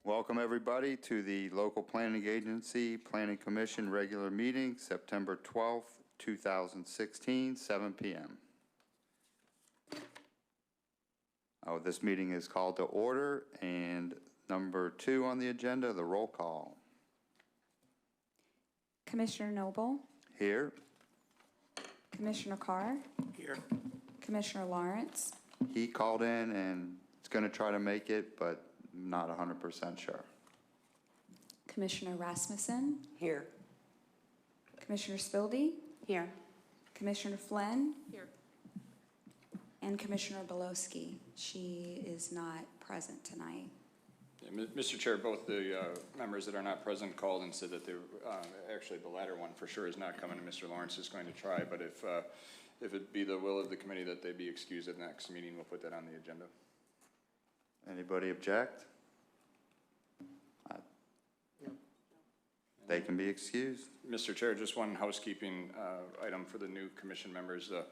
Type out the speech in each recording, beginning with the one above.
Welcome everybody to the Local Planning Agency Planning Commission regular meeting, September 12th, 2016, 7 p.m. This meeting is called to order, and number 2 on the agenda, the roll call. Commissioner Noble, Here. Commissioner Carr, Here. Commissioner Lawrence, He called in and is going to try to make it, but not 100% sure. Commissioner Rasmussen, Here. Commissioner Spildy, Here. Commissioner Flynn, Here. and Commissioner Belowski. She is not present tonight. Yeah, Mr. Chair, both the members that are not present called and said that they actually the latter one for sure is not coming, and Mr. Lawrence is going to try, but if it be the will of the committee that they be excused at the next meeting, we'll put that on the agenda. Anybody object? No. They can be excused. Mr. Chair, just one housekeeping item for the new commission members. You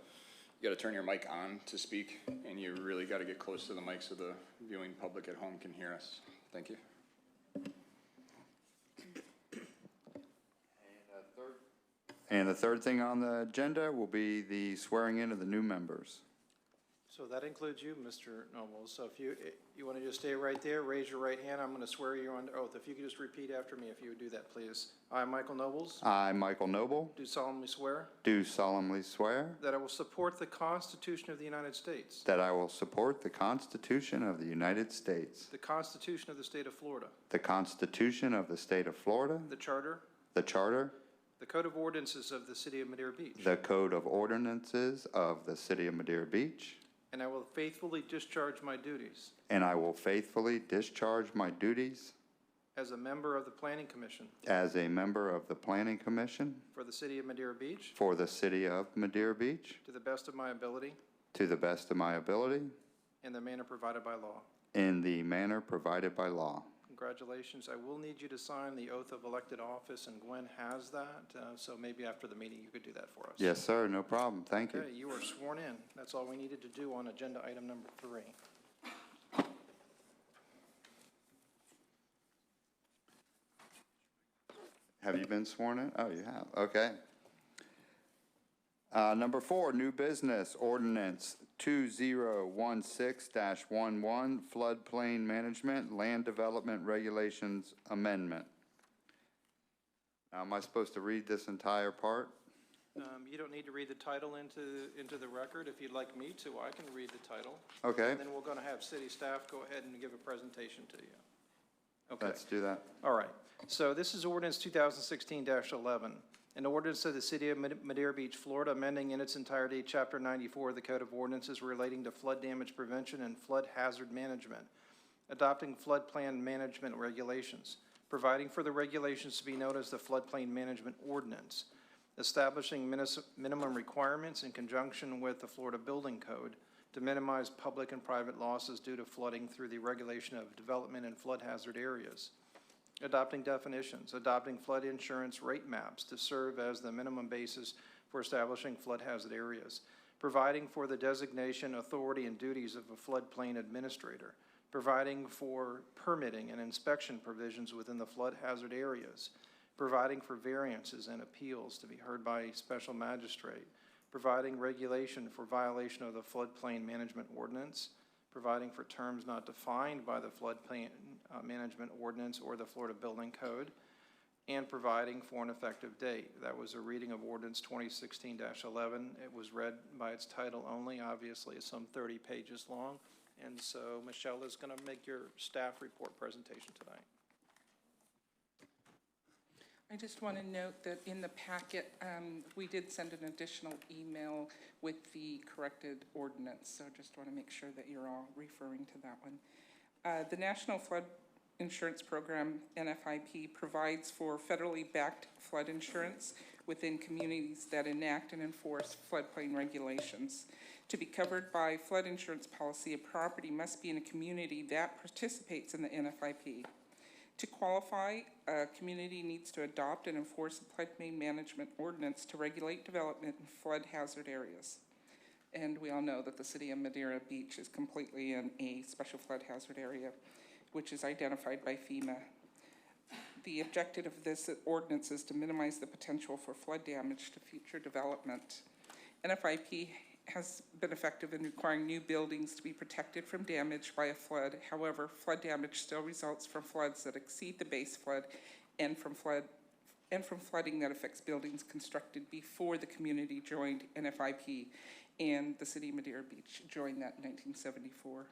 got to turn your mic on to speak, and you really got to get close to the mic so the viewing public at home can hear us. Thank you. And the third thing on the agenda will be the swearing in of the new members. So that includes you, Mr. Noble. So if you want to just stay right there, raise your right hand. I'm going to swear you under oath. If you could just repeat after me, if you would do that, please. I, Michael Nobles, I, Michael Noble, do solemnly swear do solemnly swear that I will support the Constitution of the United States, that I will support the Constitution of the United States, the Constitution of the State of Florida, the Constitution of the State of Florida, the Charter, the Charter, the Code of Ordinances of the City of Madeira Beach, the Code of Ordinances of the City of Madeira Beach, and I will faithfully discharge my duties and I will faithfully discharge my duties as a member of the Planning Commission as a member of the Planning Commission for the City of Madeira Beach for the City of Madeira Beach to the best of my ability to the best of my ability in the manner provided by law. in the manner provided by law. Congratulations. I will need you to sign the oath of elected office, and Gwen has that, so maybe after the meeting you could do that for us. Yes, sir. No problem. Thank you. Okay, you are sworn in. That's all we needed to do on agenda item number 3. Have you been sworn in? Oh, you have. Okay. Number 4, new business ordinance 2016-11, floodplain management, land development regulations amendment. Now, am I supposed to read this entire part? You don't need to read the title into the record. If you'd like me to, I can read the title. Okay. And then we're going to have city staff go ahead and give a presentation to you. Okay. Let's do that. All right. So this is ordinance 2016-11. An ordinance of the City of Madeira Beach, Florida, amending in its entirety Chapter 94 of the Code of Ordinances relating to flood damage prevention and flood hazard management, adopting floodplain management regulations, providing for the regulations to be known as the Floodplain Management Ordinance, establishing minimum requirements in conjunction with the Florida Building Code to minimize public and private losses due to flooding through the regulation of development in flood hazard areas, adopting definitions, adopting flood insurance rate maps to serve as the minimum basis for establishing flood hazard areas, providing for the designation, authority, and duties of a floodplain administrator, providing for permitting and inspection provisions within the flood hazard areas, providing for variances and appeals to be heard by a special magistrate, providing regulation for violation of the floodplain management ordinance, providing for terms not defined by the floodplain management ordinance or the Florida Building Code, and providing for an effective date. That was a reading of ordinance 2016-11. It was read by its title only. Obviously, it's some 30 pages long. And so Michelle is going to make your staff report presentation tonight. I just want to note that in the packet, we did send an additional email with the corrected ordinance, so just want to make sure that you're all referring to that one. The National Flood Insurance Program, NFIP, provides for federally backed flood insurance within communities that enact and enforce floodplain regulations. To be covered by flood insurance policy, a property must be in a community that participates in the NFIP. To qualify, a community needs to adopt and enforce a floodplain management ordinance to regulate development in flood hazard areas. And we all know that the City of Madeira Beach is completely in a special flood hazard area. which is identified by FEMA. The objective of this ordinance is to minimize the potential for flood damage to future development. NFIP has been effective in requiring new buildings to be protected from damage by a flood. However, flood damage still results from floods that exceed the base flood and from flooding that affects buildings constructed before the community joined NFIP and the city of Madeira Beach joined that in 1974.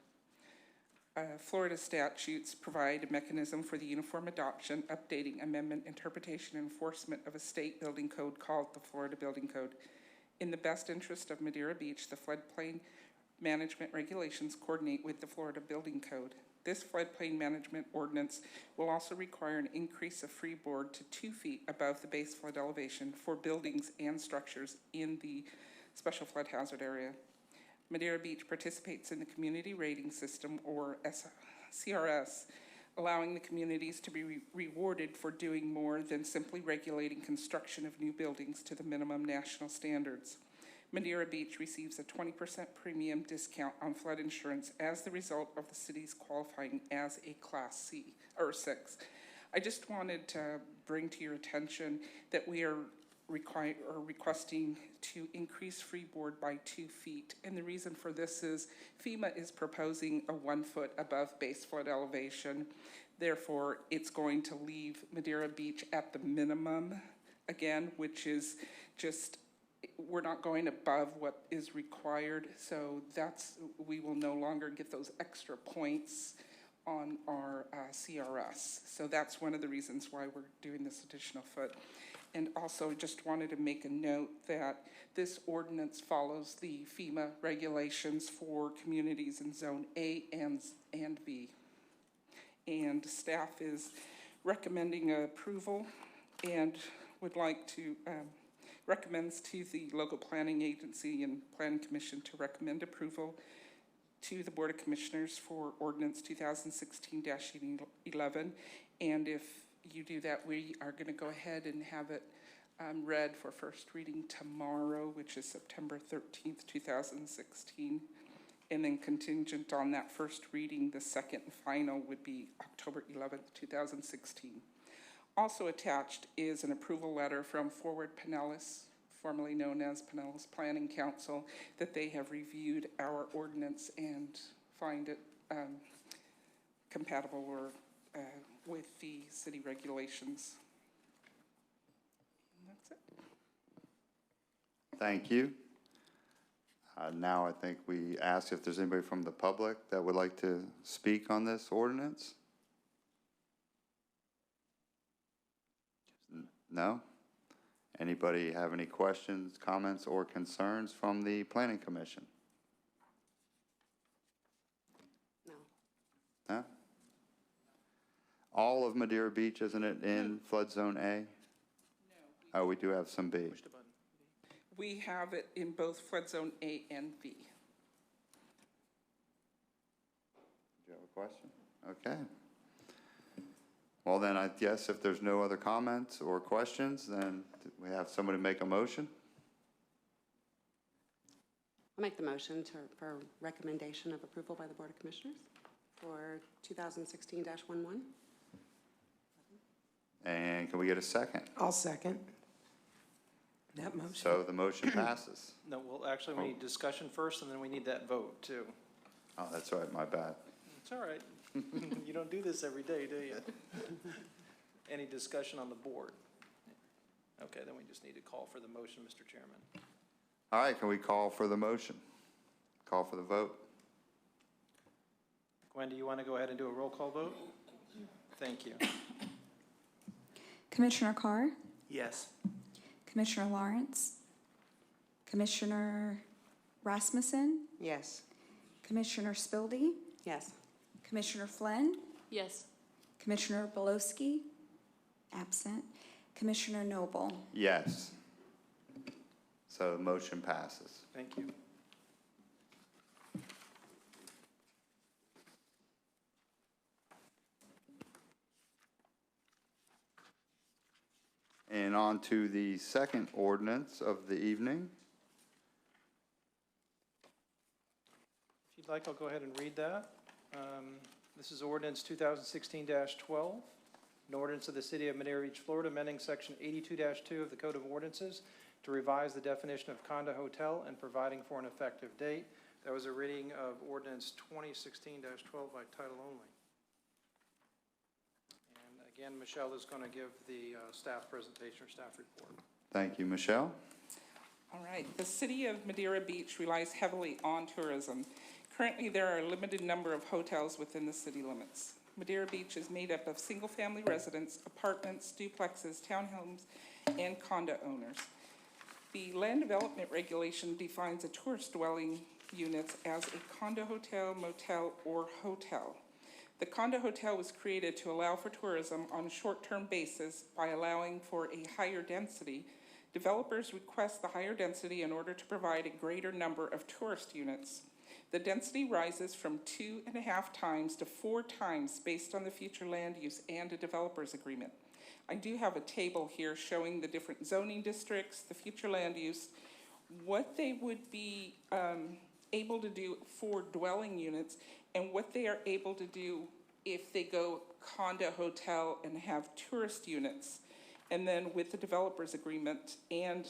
Florida statutes provide a mechanism for the uniform adoption, updating, amendment, interpretation, and enforcement of a state building code called the Florida Building Code. In the best interest of Madeira Beach, the floodplain management regulations coordinate with the Florida Building Code. This floodplain management ordinance will also require an increase of freeboard to 2 feet above the base flood elevation for buildings and structures in the special flood hazard area. Madeira Beach participates in the Community Rating System, or CRS, allowing the communities to be rewarded for doing more than simply regulating construction of new buildings to the minimum national standards. Madeira Beach receives a 20% premium discount on flood insurance as the result of the city's qualifying as a Class C or 6. I just wanted to bring to your attention that we are requesting to increase freeboard by 2 feet. And the reason for this is FEMA is proposing a 1 foot above base flood elevation. Therefore, it's going to leave Madeira Beach at the minimum again, which is just, we're not going above what is required. So we will no longer get those extra points on our CRS. So that's one of the reasons why we're doing this additional foot. And also just wanted to make a note that this ordinance follows the FEMA regulations for communities in Zone A and B. And staff is recommending approval and would like to, recommends to the local planning agency and planning commission to recommend approval to the Board of Commissioners for Ordinance 2016-11. And if you do that, we are going to go ahead and have it read for first reading tomorrow, which is September 13th, 2016. And then contingent on that first reading, the second and final would be October 11th, 2016. Also attached is an approval letter from Forward Pinellas, formerly known as Pinellas Planning Council, that they have reviewed our ordinance and find it compatible or with the city regulations. And that's it. Thank you. Now I think we ask if there's anybody from the public that would like to speak on this ordinance. No? Anybody have any questions, comments, or concerns from the Planning Commission? No. No? All of Madeira Beach, isn't it, in flood zone A? No. Oh, we do have some B. Push the button. We have it in both flood zone A and B. Do you have a question? Okay. Well, then I guess if there's no other comments or questions, then we have somebody make a motion. I'll make the motion for recommendation of approval by the Board of Commissioners for 2016-11. And can we get a second? I'll second that motion. So the motion passes. No, well, actually, we need discussion first, and then we need that vote, too. Oh, that's right, my bad. It's all right. You don't do this every day, do you? Any discussion on the board? Okay, then we just need to call for the motion, Mr. Chairman. All right, can we call for the motion? Call for the vote? Gwen, do you want to go ahead and do a roll call vote? Thank you. Commissioner Carr, Yes. Commissioner Lawrence, Commissioner Rasmussen, Yes. Commissioner Spildy, Yes. Commissioner Flynn, Yes. Commissioner Beloski, absent, Commissioner Noble. Yes. So the motion passes. Thank you. And on to the second ordinance of the evening. If you'd like, I'll go ahead and read that. This is ordinance 2016-12, an ordinance of the City of Madeira Beach, Florida, amending Section 82-2 of the Code of Ordinances to revise the definition of condo hotel and providing for an effective date. That was a reading of ordinance 2016-12 by title only. And again, Michelle is going to give the staff presentation or staff report. Thank you, Michelle. All right, the City of Madeira Beach relies heavily on tourism. Currently, there are a limited number of hotels within the city limits. Madeira Beach is made up of single-family residents, apartments, duplexes, townhomes, and condo owners. The land development regulation defines a tourist dwelling units as a condo hotel, motel, or hotel. The condo hotel was created to allow for tourism on a short-term basis by allowing for a higher density. Developers request the higher density in order to provide a greater number of tourist units. The density rises from 2.5 times to 4 times based on the future land use and a developer's agreement. I do have a table here showing the different zoning districts, the future land use, what they would be able to do for dwelling units, and what they are able to do if they go condo hotel and have tourist units. And then with the developer's agreement and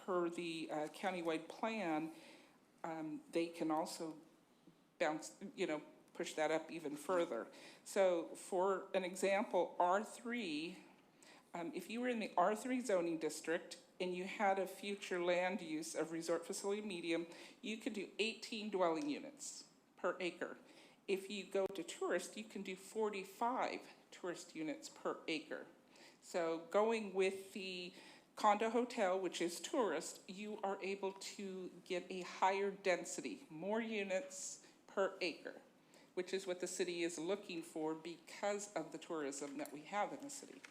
per the countywide plan, they can also push that up even further. So for an example, R3, if you were in the R3 zoning district and you had a future land use of resort facility medium, you could do 18 dwelling units per acre. If you go to tourist, you can do 45 tourist units per acre. So going with the condo hotel, which is tourist, you are able to get a higher density, more units per acre, which is what the city is looking for because of the tourism that we have in the city.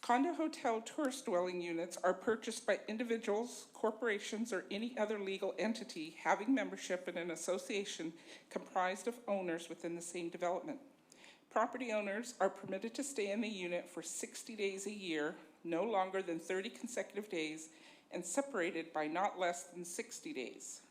Condo hotel tourist dwelling units are purchased by individuals, corporations, or any other legal entity having membership in an association comprised of owners within the same development. Property owners are permitted to stay in the unit for 60 days a year, no longer than 30 consecutive days, and separated by not less than 60 days.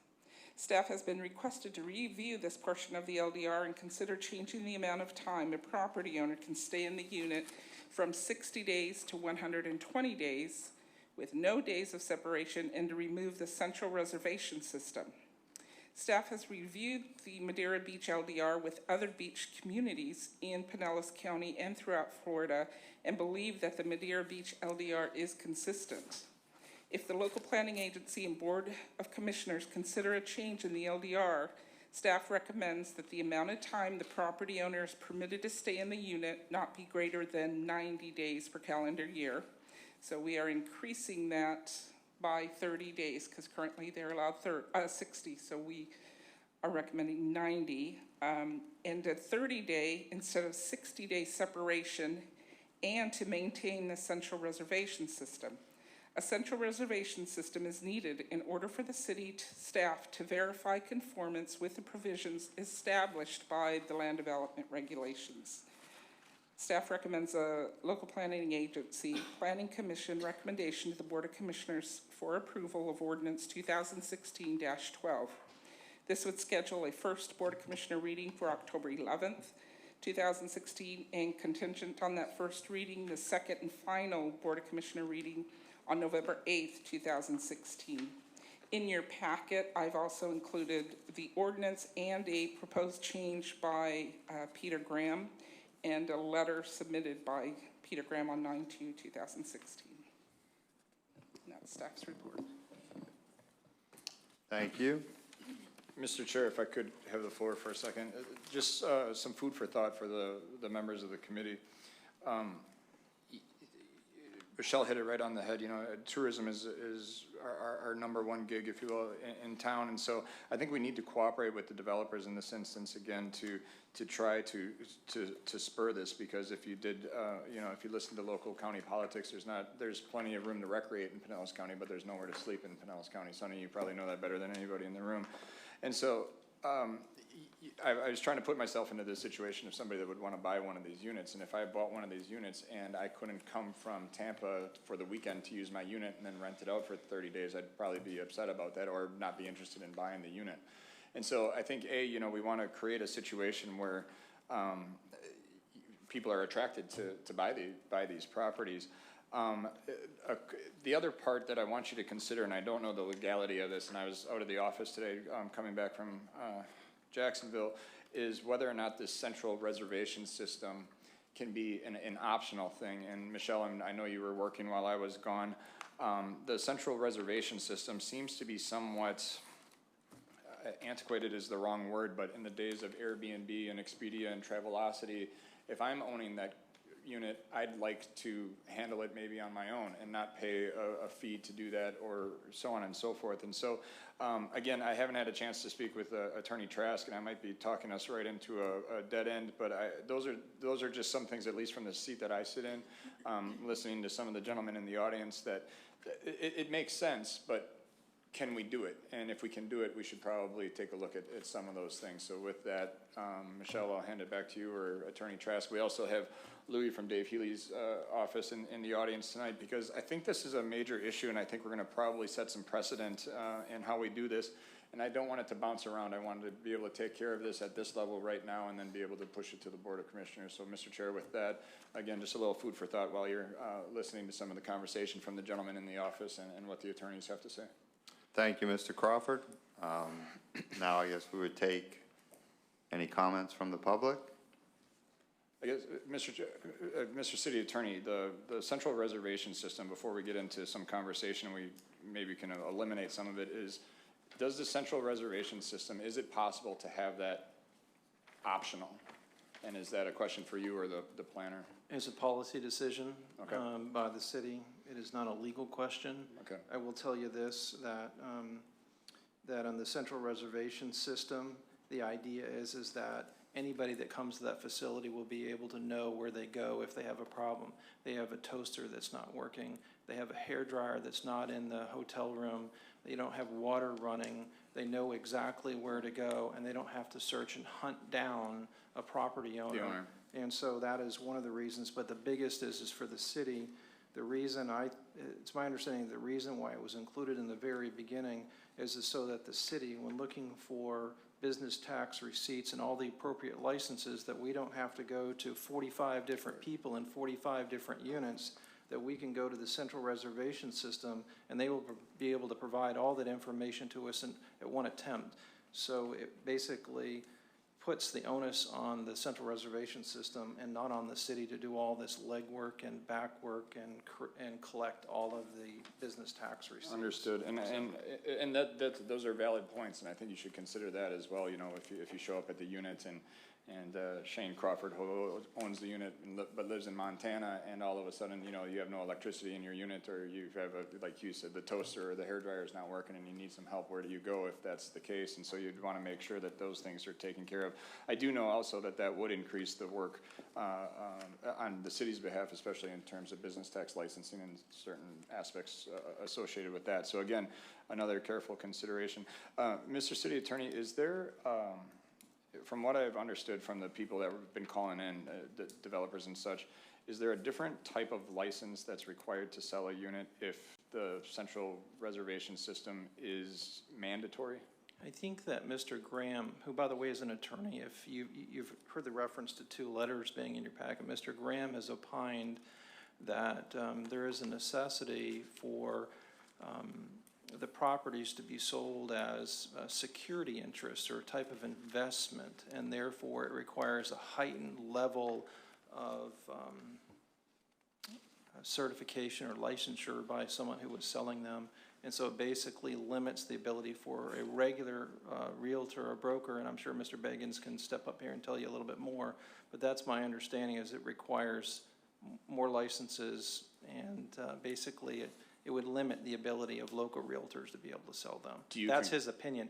Staff has been requested to review this portion of the LDR and consider changing the amount of time a property owner can stay in the unit from 60 days to 120 days with no days of separation, and to remove the central reservation system. Staff has reviewed the Madeira Beach LDR with other beach communities in Pinellas County and throughout Florida and believe that the Madeira Beach LDR is consistent. If the local planning agency and Board of Commissioners consider a change in the LDR, staff recommends that the amount of time the property owner is permitted to stay in the unit not be greater than 90 days per calendar year. So we are increasing that by 30 days because currently they're allowed 60, so we are recommending 90. And a 30-day instead of 60-day separation, and to maintain the central reservation system. A central reservation system is needed in order for the city staff to verify conformance with the provisions established by the land development regulations. Staff recommends a local planning agency planning commission recommendation to the Board of Commissioners for approval of ordinance 2016-12. This would schedule a first Board of Commissioner reading for October 11th, 2016, and contingent on that first reading, the second and final Board of Commissioner reading on November 8th, 2016. In your packet, I've also included the ordinance and a proposed change by Peter Graham and a letter submitted by Peter Graham on 9/2/2016. And that's staff's report. Thank you. Mr. Chair, if I could have the floor for a second, just some food for thought for the members of the committee. Michelle hit it right on the head. You know, tourism is our number one gig, if you will, in town, and so I think we need to cooperate with the developers in this instance again to try to spur this, because if you did, if you listen to local county politics, there's plenty of room to recreate in Pinellas County, but there's nowhere to sleep in Pinellas County. Sonny, you probably know that better than anybody in the room, and so. I was trying to put myself into this situation of somebody that would want to buy one of these units, and if I bought one of these units and I couldn't come from Tampa for the weekend to use my unit and then rent it out for 30 days, I'd probably be upset about that or not be interested in buying the unit. And so I think, we want to create a situation where people are attracted to buy these properties. The other part that I want you to consider, and I don't know the legality of this, and I was out of the office today, coming back from Jacksonville, is whether or not this central reservation system can be an optional thing. And Michelle, I know you were working while I was gone. The central reservation system seems to be somewhat antiquated is the wrong word, but in the days of Airbnb and Expedia and Travelocity, if I'm owning that unit, I'd like to handle it maybe on my own and not pay a fee to do that, or so on and so forth. And so, again, I haven't had a chance to speak with Attorney Trask, and I might be talking us right into a dead end, but those are just some things, at least from the seat that I sit in, listening to some of the gentlemen in the audience, that it makes sense, but can we do it? And if we can do it, we should probably take a look at some of those things. So with that, Michelle, I'll hand it back to you, or Attorney Trask. We also have Louis from Dave Healy's office in the audience tonight, because I think this is a major issue, and I think we're going to probably set some precedent in how we do this. And I don't want it to bounce around. I wanted to be able to take care of this at this level right now, and then be able to push it to the Board of Commissioners. So, Mr. Chair, with that, again, just a little food for thought while you're listening to some of the conversation from the gentleman in the office and what the attorneys have to say. Thank you, Mr. Crawford. Now I guess we would take any comments from the public. I guess, Mr. City Attorney, the central reservation system, before we get into some conversation, we maybe can eliminate some of it, is, does the central reservation system, is it possible to have that optional? And is that a question for you or the planner? It's a policy decision Okay. by the city. It is not a legal question. Okay. I will tell you this, that on the central reservation system, the idea is that anybody that comes to that facility will be able to know where they go if they have a problem. They have a toaster that's not working. They have a hairdryer that's not in the hotel room. They don't have water running. They know exactly where to go, and they don't have to search and hunt down a property owner. The owner. And so that is one of the reasons, but the biggest is for the city. The reason it's my understanding the reason why it was included in the very beginning is so that the city, when looking for business tax receipts and all the appropriate licenses, that we don't have to go to 45 different people in 45 different units, that we can go to the central reservation system and they will be able to provide all that information to us at one attempt. So it basically puts the onus on the central reservation system and not on the city to do all this legwork and back work and collect all of the business tax receipts. Understood, and that those are valid points, and I think you should consider that as well. You know, if you show up at the unit and Shane Crawford, who owns the unit but lives in Montana, and all of a sudden, you know, you have no electricity in your unit, or you have like you said, the toaster or the hairdryer is not working, and you need some help. Where do you go if that's the case? And so you'd want to make sure that those things are taken care of. I do know also that would increase the work on the city's behalf, especially in terms of business tax licensing and certain aspects associated with that. So again, another careful consideration. Mr. City Attorney, is there, from what I've understood from the people that have been calling in, the developers and such, is there a different type of license that's required to sell a unit if the central reservation system is mandatory? I think that Mr. Graham, who by the way is an attorney, if you've heard the reference to 2 letters being in your packet, Mr. Graham has opined that there is a necessity for the properties to be sold as a security interest or a type of investment, and therefore it requires a heightened level of certification or licensure by someone who is selling them. And so it basically limits the ability for a regular realtor or broker, and I'm sure Mr. Beggins can step up here and tell you a little bit more, but that's my understanding, is it requires more licenses, and basically it would limit the ability of local realtors to be able to sell them. That's his opinion.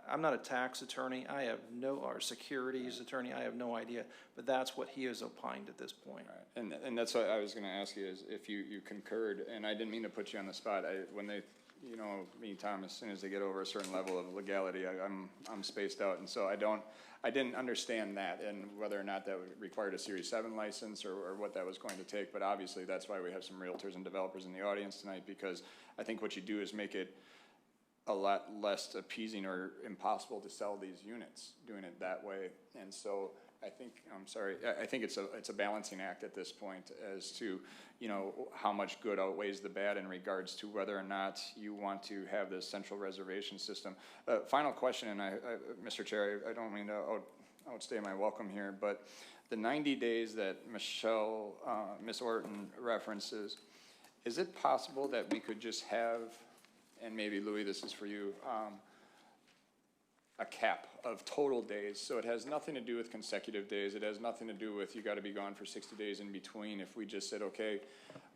I'm not a tax attorney. I have or securities attorney. I have no idea, but that's what he has opined at this point. Right. And that's what I was going to ask you, is if you concurred, and I didn't mean to put you on the spot. When they, you know, me and Tom, as soon as they get over a certain level of legality, I'm spaced out, and so I didn't understand that, and whether or not that required a Series 7 license or what that was going to take. But obviously, that's why we have some realtors and developers in the audience tonight, because I think what you do is make it a lot less appeasing or impossible to sell these units doing it that way. And so I think, I'm sorry, I think it's a balancing act at this point as to, you know, how much good outweighs the bad in regards to whether or not you want to have this central reservation system. Final question, and Mr. Chair, I don't mean to outstay my welcome here, but the 90 days that Ms. Orton references, is it possible that we could just have, and maybe Louis, this is for you, a cap of total days, so it has nothing to do with consecutive days, it has nothing to do with you gotta be gone for 60 days in between. If we just said, okay,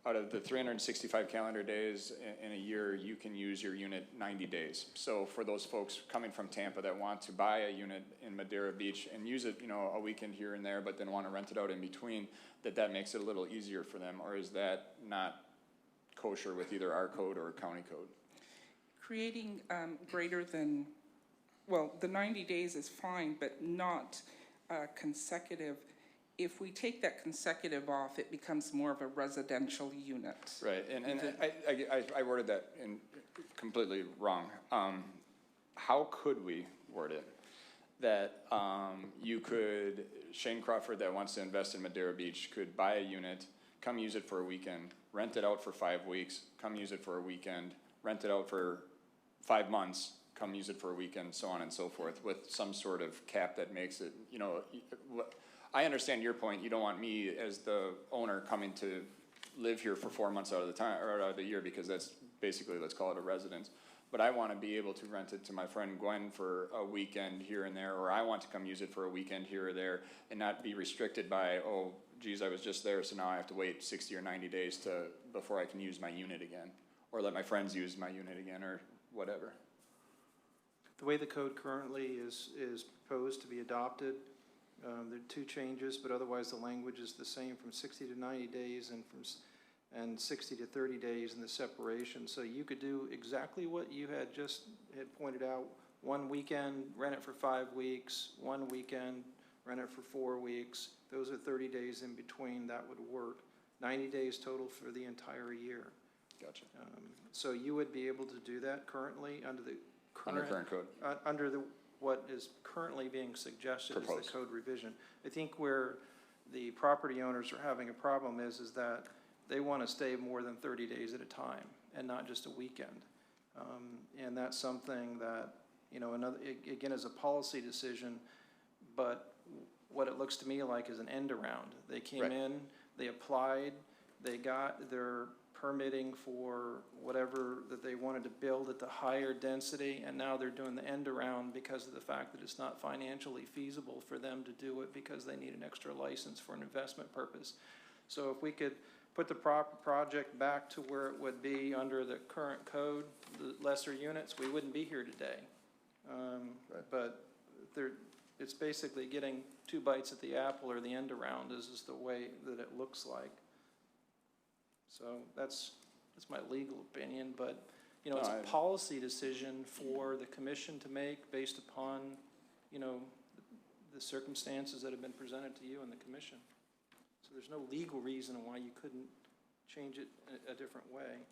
out of the 365 calendar days in a year, you can use your unit 90 days. So for those folks coming from Tampa that want to buy a unit in Madeira Beach and use it, you know, a weekend here and there, but then wanna rent it out in between, that makes it a little easier for them, or is that not kosher with either our code or county code? Creating greater than, well, the 90 days is fine, but not consecutive. If we take that consecutive off, it becomes more of a residential unit. Right, and I worded that in completely wrong. How could we word it? That you could, Shane Crawford that wants to invest in Madeira Beach could buy a unit, come use it for a weekend, rent it out for 5 weeks, come use it for a weekend, rent it out for 5 months, come use it for a weekend, so on and so forth, with some sort of cap that makes it, you know, I understand your point. You don't want me as the owner coming to live here for 4 months out of the time, or out of the year, because that's basically, let's call it a residence. But I want to be able to rent it to my friend Gwen for a weekend here and there, or I want to come use it for a weekend here or there, and not be restricted by, oh, geez, I was just there, so now I have to wait 60 or 90 days before I can use my unit again, or let my friends use my unit again, or whatever. The way the code currently is proposed to be adopted, there are 2 changes, but otherwise the language is the same from 60 to 90 days and 60 to 30 days in the separation. So you could do exactly what you had pointed out. 1 weekend, rent it for 5 weeks. 1 weekend, rent it for 4 weeks. Those are 30 days in between. That would work. 90 days total for the entire year. Gotcha. So you would be able to do that currently under the Current code. Under what is currently being suggested as the code revision. I think where the property owners are having a problem is that they want to stay more than 30 days at a time and not just a weekend. And that's something that, you know, again, is a policy decision, but what it looks to me like is an end around. They came in, they applied, they got their permitting for whatever that they wanted to build at the higher density, and now they're doing the end around because of the fact that it's not financially feasible for them to do it because they need an extra license for an investment purpose. So if we could put the project back to where it would be under the current code, the lesser units, we wouldn't be here today. But it's basically getting 2 bites at the apple, or the end around is the way that it looks like. So that's my legal opinion, but, you know, it's a policy decision for the commission to make based upon, you know, the circumstances that have been presented to you and the commission. So there's no legal reason why you couldn't change it a different way.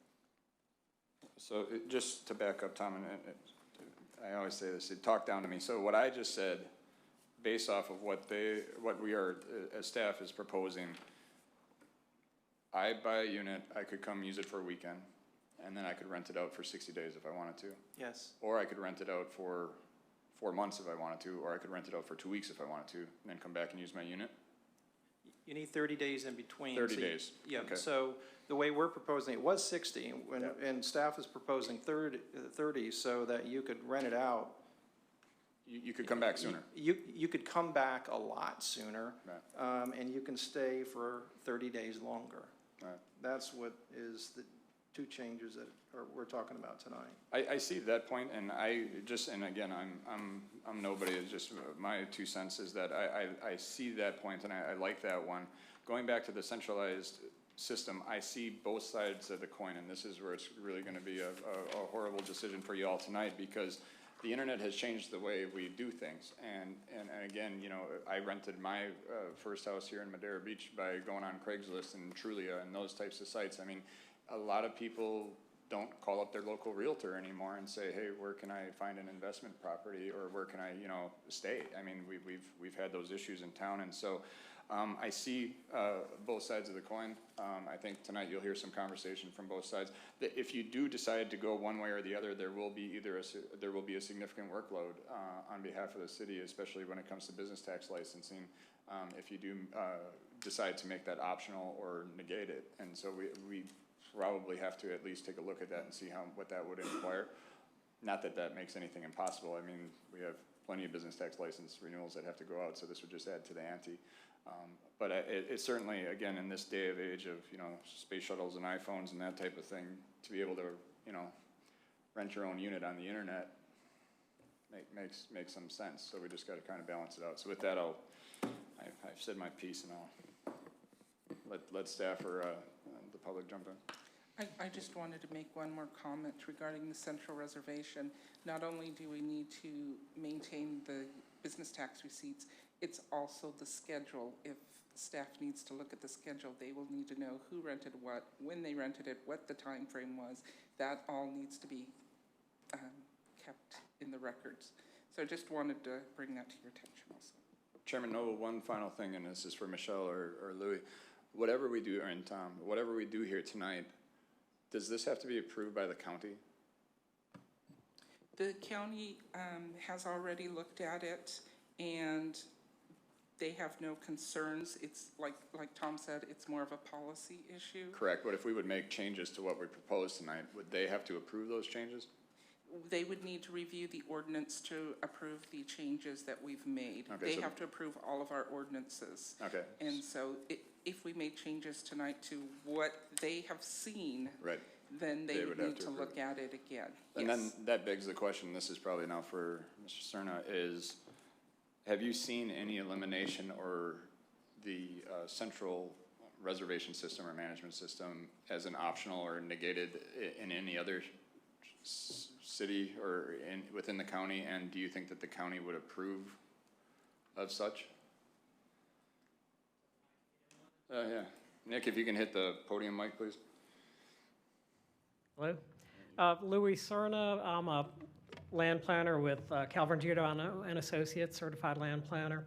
So just to back up, Tom, and I always say this, talk down to me. So what I just said, based off of what we are, as staff is proposing, I buy a unit, I could come use it for a weekend, and then I could rent it out for 60 days if I wanted to. Yes. Or I could rent it out for 4 months if I wanted to, or I could rent it out for 2 weeks if I wanted to, and then come back and use my unit. You need 30 days in between. 30 days. Yeah, okay. So the way we're proposing, it was 60, and staff is proposing 30, so that you could rent it out. You could come back sooner. You could come back a lot sooner, Right. And you can stay for 30 days longer. Right. That's what is the 2 changes that we're talking about tonight. I see that point, and and again, I'm nobody, it's just my 2 cents is that I see that point, and I like that one. Going back to the centralized system, I see both sides of the coin, and this is where it's really gonna be a horrible decision for you all tonight, because the internet has changed the way we do things, and again, you know, I rented my first house here in Madeira Beach by going on Craigslist and Trulia and those types of sites. I mean, a lot of people don't call up their local realtor anymore and say, hey, where can I find an investment property, or where can I, stay? I mean, we've had those issues in town, and so, I see, both sides of the coin. I think tonight you'll hear some conversation from both sides. That if you do decide to go one way or the other, there will be a significant workload, on behalf of the city, especially when it comes to business tax licensing, if you do, decide to make that optional or negate it. And so we probably have to at least take a look at that and see what that would require. Not that that makes anything impossible. I mean, we have plenty of business tax license renewals that have to go out, so this would just add to the ante. But it certainly, again, in this day of age of, space shuttles and iPhones and that type of thing, to be able to, rent your own unit on the internet makes some sense. So we just got to kind of balance it out. So with that, I've said my piece, and I'll let staff or the public jump in. I just wanted to make one more comment regarding the central reservation. Not only do we need to maintain the business tax receipts, it's also the schedule. If staff needs to look at the schedule, they will need to know who rented what, when they rented it, what the time frame was. That all needs to be kept in the records. So I just wanted to bring that to your attention also. Chairman Noble, one final thing, and this is for Michelle or Louis. Whatever we do, and Tom, whatever we do here tonight, does this have to be approved by the county? The county has already looked at it, and they have no concerns. It's like Tom said, it's more of a policy issue. Correct, but if we would make changes to what we propose tonight, would they have to approve those changes? They would need to review the ordinance to approve the changes that we've made. Okay, they have to approve all of our ordinances. Okay. And so if we made changes tonight to what they have seen, Right. then they would have need to to approve look at it again. And Yes. then that begs the question, this is probably now for Mr. Cerna, is have you seen any elimination or the central reservation system or management system as an optional or negated in any other city or within the county? And do you think that the county would approve of such? Yeah. Nick, if you can hit the podium mic, please. Hello. Louis Cerna. I'm a land planner with Calvin Giordano and Associates, certified land planner.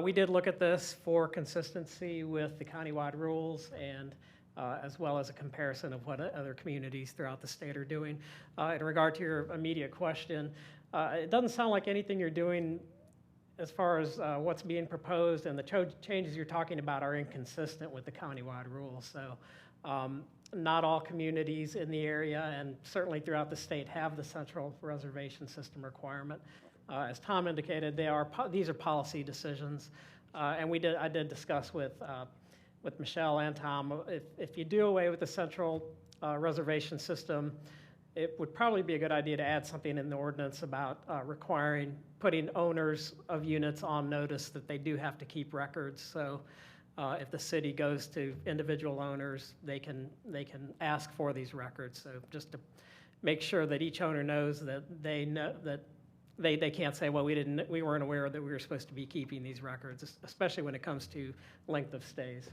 We did look at this for consistency with the countywide rules and as well as a comparison of what other communities throughout the state are doing. In regard to your immediate question, it doesn't sound like anything you're doing as far as what's being proposed and the changes you're talking about are inconsistent with the countywide rules. So not all communities in the area and certainly throughout the state have the central reservation system requirement. As Tom indicated, these are policy decisions. And I did discuss with Michelle and Tom, if you do away with the central reservation system, it would probably be a good idea to add something in the ordinance about putting owners of units on notice that they do have to keep records. So if the city goes to individual owners, they can ask for these records. So just to make sure that each owner knows that they know that they can't say, well, we weren't aware that we were supposed to be keeping these records, especially when it comes to length of stays.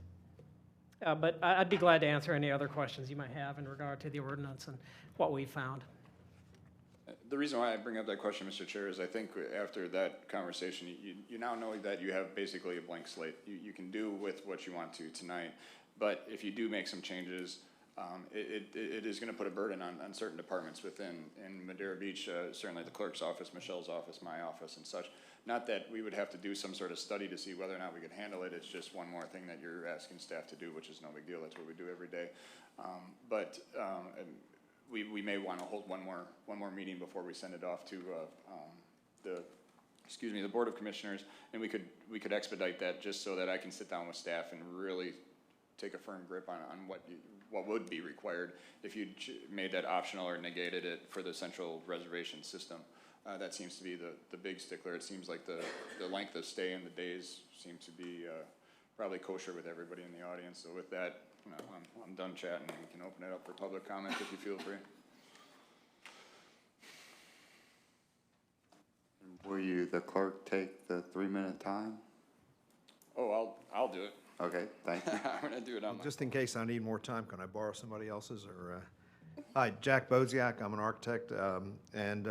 But I'd be glad to answer any other questions you might have in regard to the ordinance and what we found. The reason why I bring up that question, Mr. Chair, is I think after that conversation, you now know that you have basically a blank slate. You can do with what you want to tonight, but if you do make some changes, it is going to put a burden on certain departments in Madera Beach, certainly the clerk's office, Michelle's office, my office, and such. Not that we would have to do some sort of study to see whether or not we could handle it. It's just one more thing that you're asking staff to do, which is no big deal. That's what we do every day. We may want to hold one more meeting before we send it off to the Board of Commissioners, and we could expedite that just so that I can sit down with staff and really take a firm grip on what would be required if you made that optional or negated it for the central reservation system. That seems to be the big stickler. It seems like the length of stay and the days seem to be probably kosher with everybody in the audience. So with that, I'm done chatting. We can open it up for public comment if you feel free. Will you, the clerk, take the 3-minute time? Oh, I'll do it. Okay, thank you. I'm gonna do it on my. Just in case I need more time, can I borrow somebody else's or? Hi, Jack Boziak. I'm an architect, and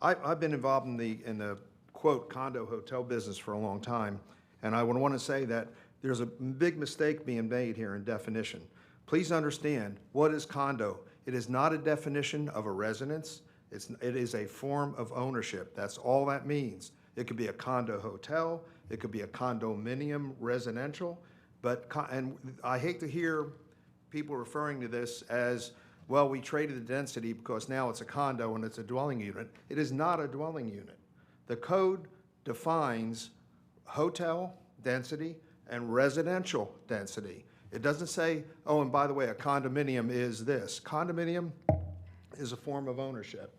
I've been involved in the quote condo hotel business for a long time, and I would want to say that there's a big mistake being made here in definition. Please understand, what is condo? It is not a definition of a residence. It is a form of ownership. That's all that means. It could be a condo hotel. It could be a condominium residential. And I hate to hear people referring to this as, well, we traded the density because now it's a condo and it's a dwelling unit. It is not a dwelling unit. The code defines hotel density and residential density. It doesn't say, oh, and by the way, a condominium is this. Condominium is a form of ownership.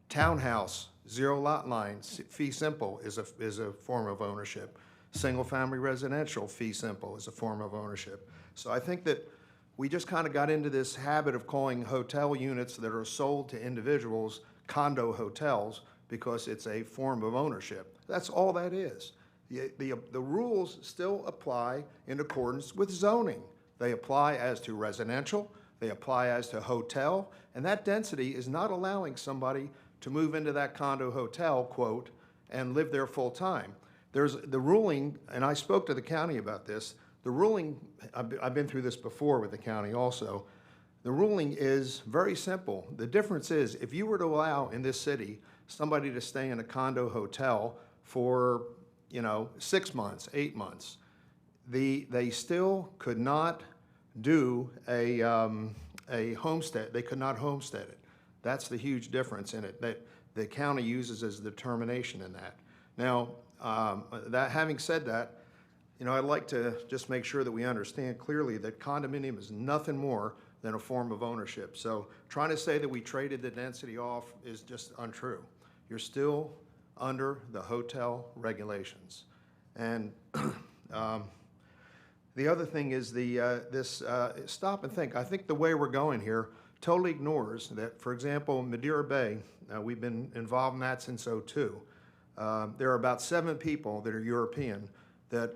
Townhouse, zero lot line, fee simple is a form of ownership. Single-family residential, fee simple, is a form of ownership. So I think that we just kind of got into this habit of calling hotel units that are sold to individuals condo hotels because it's a form of ownership. That's all that is. The rules still apply in accordance with zoning. They apply as to residential, they apply as to hotel, and that density is not allowing somebody to move into that condo hotel, quote, and live there full time. There's the ruling, and I spoke to the county about this, the ruling, I've been through this before with the county also, the ruling is very simple. The difference is, if you were to allow in this city somebody to stay in a condo hotel for, 6 months, 8 months, they still could not do a homestead. They could not homestead it. That's the huge difference in it that the county uses as the determination in that. Now, having said that, I'd like to just make sure that we understand clearly that condominium is nothing more than a form of ownership. So trying to say that we traded the density off is just untrue. You're still under the hotel regulations. And the other thing is stop and think. I think the way we're going here totally ignores that, for example, Madeira Bay, we've been involved in that since '02. There are about 7 people that are European that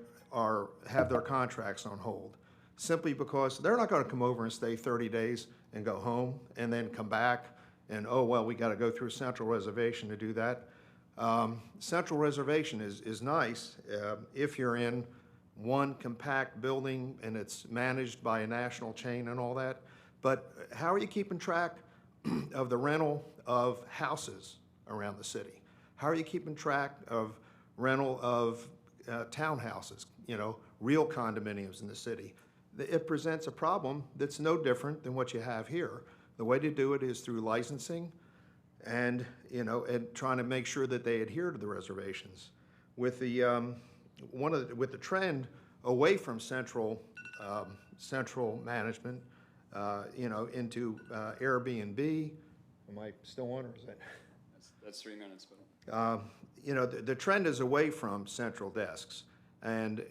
have their contracts on hold, simply because they're not going to come over and stay 30 days and go home and then come back and, oh, well, we got to go through Central Reservation to do that. Central Reservation is nice if you're in one compact building and it's managed by a national chain and all that. But how are you keeping track of the rental of houses around the city? How are you keeping track of rental of townhouses, real condominiums in the city? It presents a problem that's no different than what you have here. The way to do it is through licensing and, and trying to make sure that they adhere to the reservations. With the with the trend away from central management, into Airbnb. Am I still on, or is that? That's 3 minutes, but. The trend is away from central desks, and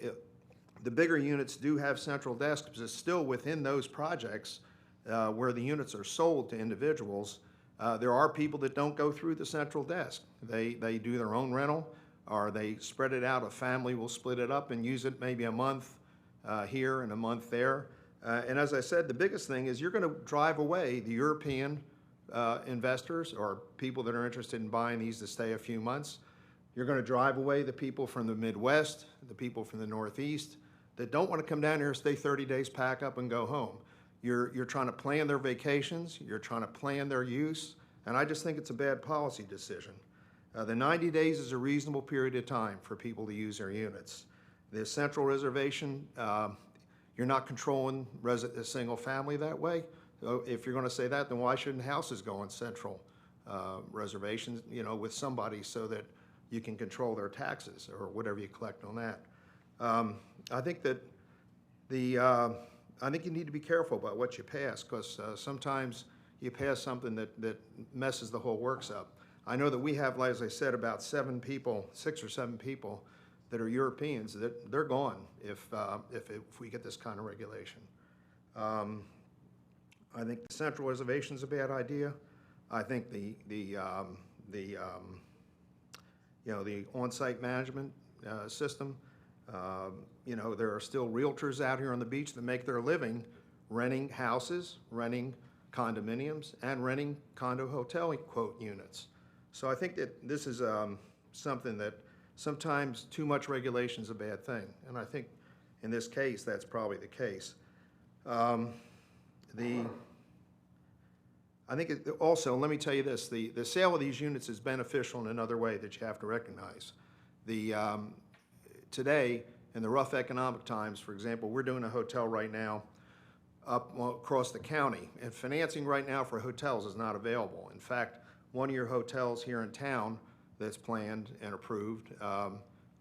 the bigger units do have central desks, but it's still within those projects where the units are sold to individuals. There are people that don't go through the central desk. They do their own rental, or they spread it out. A family will split it up and use it maybe a month here and a month there. And as I said, the biggest thing is you're going to drive away the European investors or people that are interested in buying these to stay a few months. You're going to drive away the people from the Midwest, the people from the Northeast that don't want to come down here, stay 30 days, pack up, and go home. You're trying to plan their vacations. You're trying to plan their use. And I just think it's a bad policy decision. The 90 days is a reasonable period of time for people to use their units. The central reservation, you're not controlling a single family that way. So if you're going to say that, then why shouldn't houses go on central reservations, with somebody so that you can control their taxes or whatever you collect on that? I think that I think you need to be careful about what you pass, because sometimes you pass something that messes the whole works up. I know that we have, as I said, about 6 or 7 people that are Europeans that they're gone if we get this kind of regulation. I think the central reservation is a bad idea. I think the on-site management system. There are still realtors out here on the beach that make their living renting houses, renting condominiums and renting condo hotel quote units. So I think that this is something that sometimes too much regulation is a bad thing, and I think in this case that's probably the case. I think also, let me tell you this, the sale of these units is beneficial in another way that you have to recognize. Today, in the rough economic times, for example, we're doing a hotel right now up across the county, and financing right now for hotels is not available. In fact, one of your hotels here in town that's planned and approved,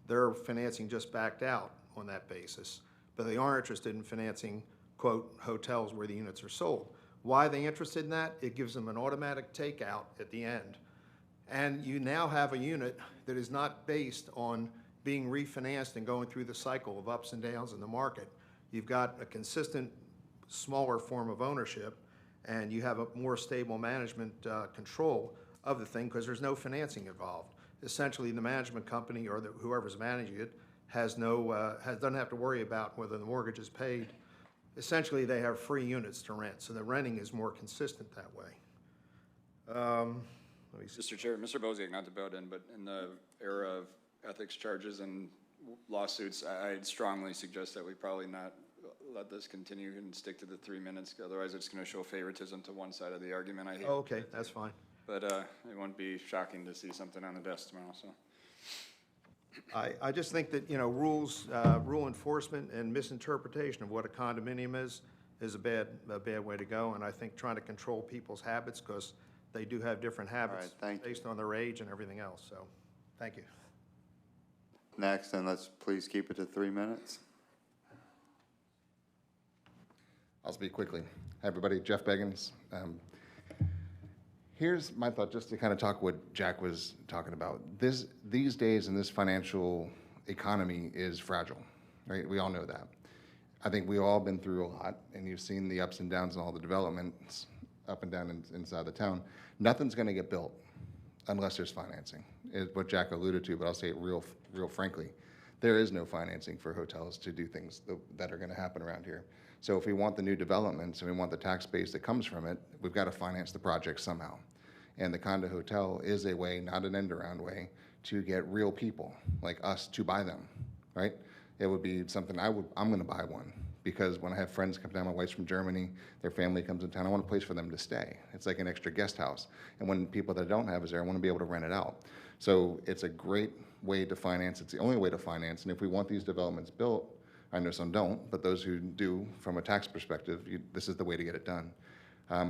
their financing just backed out on that basis, but they are interested in financing, quote, hotels where the units are sold. Why are they interested in that? It gives them an automatic takeout at the end. And you now have a unit that is not based on being refinanced and going through the cycle of ups and downs in the market. You've got a consistent, smaller form of ownership, and you have a more stable management control of the thing because there's no financing involved. Essentially, the management company or whoever's managing it doesn't have to worry about whether the mortgage is paid. Essentially, they have free units to rent, so the renting is more consistent that way. Let me see. Mr. Chair, Mr. Bozak, not to butt in, but in the era of ethics charges and lawsuits, I'd strongly suggest that we probably not let this continue and stick to the 3 minutes. Otherwise, it's going to show favoritism to one side of the argument. I hate. Oh, okay, that's fine. But it won't be shocking to see something on the desk tomorrow, so. I just think that, rule enforcement and misinterpretation of what a condominium is a bad way to go. And I think trying to control people's habits, because they do have different habits based on their age and everything else. So, thank you. Next, and let's please keep it to 3 minutes. I'll speak quickly. Hi, everybody. Jeff Beggins. Here's my thought, just to kind of talk what Jack was talking about. These days in this financial economy is fragile, right? We all know that. I think we've all been through a lot, and you've seen the ups and downs and all the developments up and down inside the town. Nothing's going to get built unless there's financing, is what Jack alluded to, but I'll say it real frankly. There is no financing for hotels to do things that are going to happen around here. So if we want the new developments and we want the tax base that comes from it, we've got to finance the project somehow. And the condo hotel is a way, not an end-around way, to get real people like us to buy them, right? It would be something I'm going to buy one, because when I have friends come down, my wife's from Germany, their family comes in town, I want a place for them to stay. It's like an extra guest house. And when people that don't have is there, I want to be able to rent it out. So it's a great way to finance. It's the only way to finance. And if we want these developments built, I know some don't, but those who do, from a tax perspective, this is the way to get it done.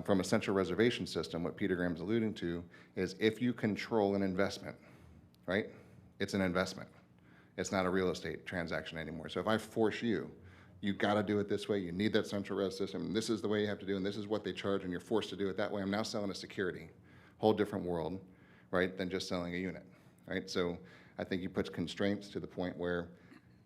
From a central reservation system, what Peter Graham's alluding to is if you control an investment, right, it's an investment. It's not a real estate transaction anymore. So if I force you got to do it this way, you need that central res system, and this is the way you have to do it, and this is what they charge, and you're forced to do it that way, I'm now selling a security. Whole different world, right, than just selling a unit, right? So I think you put constraints to the point where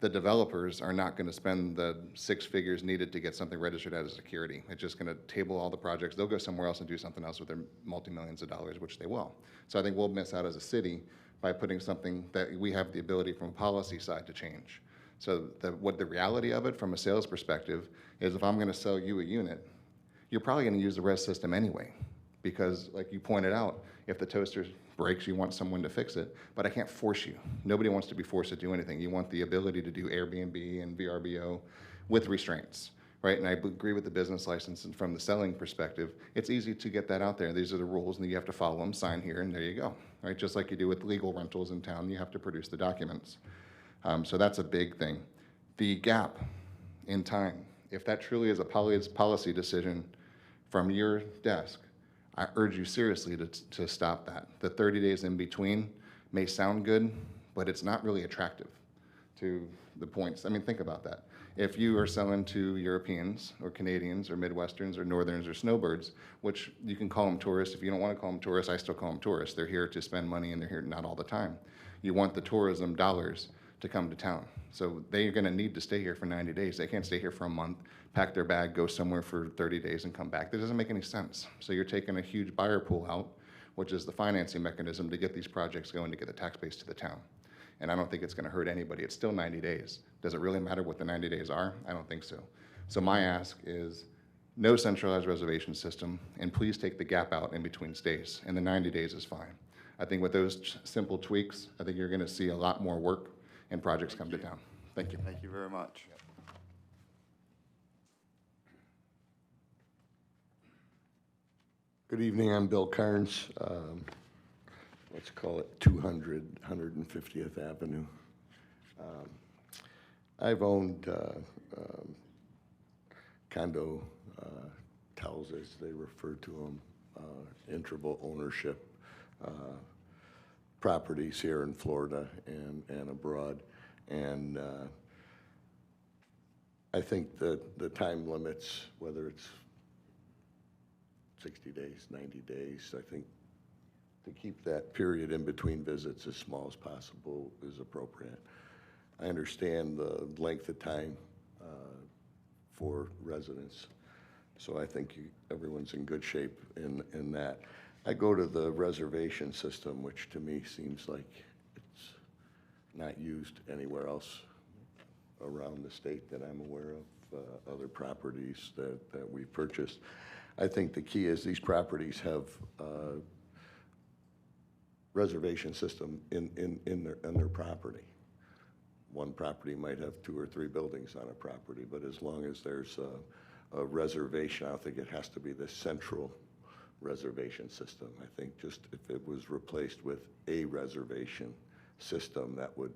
the developers are not going to spend the 6 figures needed to get something registered as a security. It's just going to table all the projects. They'll go somewhere else and do something else with their multi-millions of dollars, which they will. So I think we'll miss out as a city by putting something that we have the ability from a policy side to change. So what the reality of it from a sales perspective is, if I'm going to sell you a unit, you're probably going to use the res system anyway, because like you pointed out, if the toaster breaks, you want someone to fix it, but I can't force you. Nobody wants to be forced to do anything. You want the ability to do Airbnb and VRBO with restraints, right? And I agree with the business license, and from the selling perspective, it's easy to get that out there. These are the rules, and you have to follow them, sign here, and there you go, right? Just like you do with legal rentals in town, you have to produce the documents. So that's a big thing. The gap in time, if that truly is a policy decision from your desk, I urge you seriously to stop that. The 30 days in between may sound good, but it's not really attractive to the points. I mean, think about that. If you are selling to Europeans or Canadians or Midwesterns or Northerns or snowbirds, which you can call them tourists. If you don't want to call them tourists, I still call them tourists. They're here to spend money, and they're here not all the time. You want the tourism dollars to come to town. So they're going to need to stay here for 90 days. They can't stay here for a month, pack their bag, go somewhere for 30 days and come back. That doesn't make any sense. So you're taking a huge buyer pool out, which is the financing mechanism to get these projects going, to get the tax base to the town. And I don't think it's going to hurt anybody. It's still 90 days. Does it really matter what the 90 days are? I don't think so. So my ask is, no centralized reservation system, and please take the gap out in between stays, and the 90 days is fine. I think with those simple tweaks, I think you're going to see a lot more work and projects come to town. Thank you. Thank you very much. Good evening, I'm Bill Carnes. Let's call it 150th Avenue. I've owned condo towels, as they refer to them, interval ownership properties here in Florida and abroad. And I think that the time limits, whether it's 60 days, 90 days, I think to keep that period in between visits as small as possible is appropriate. I understand the length of time for residents, so I think everyone's in good shape in that. I go to the reservation system, which to me seems like it's not used anywhere else around the state that I'm aware of, other properties that we've purchased. I think the key is these properties have reservation system in their property. One property might have 2 or 3 buildings on a property, but as long as there's a reservation, I don't think it has to be the central reservation system. I think just if it was replaced with a reservation system, that would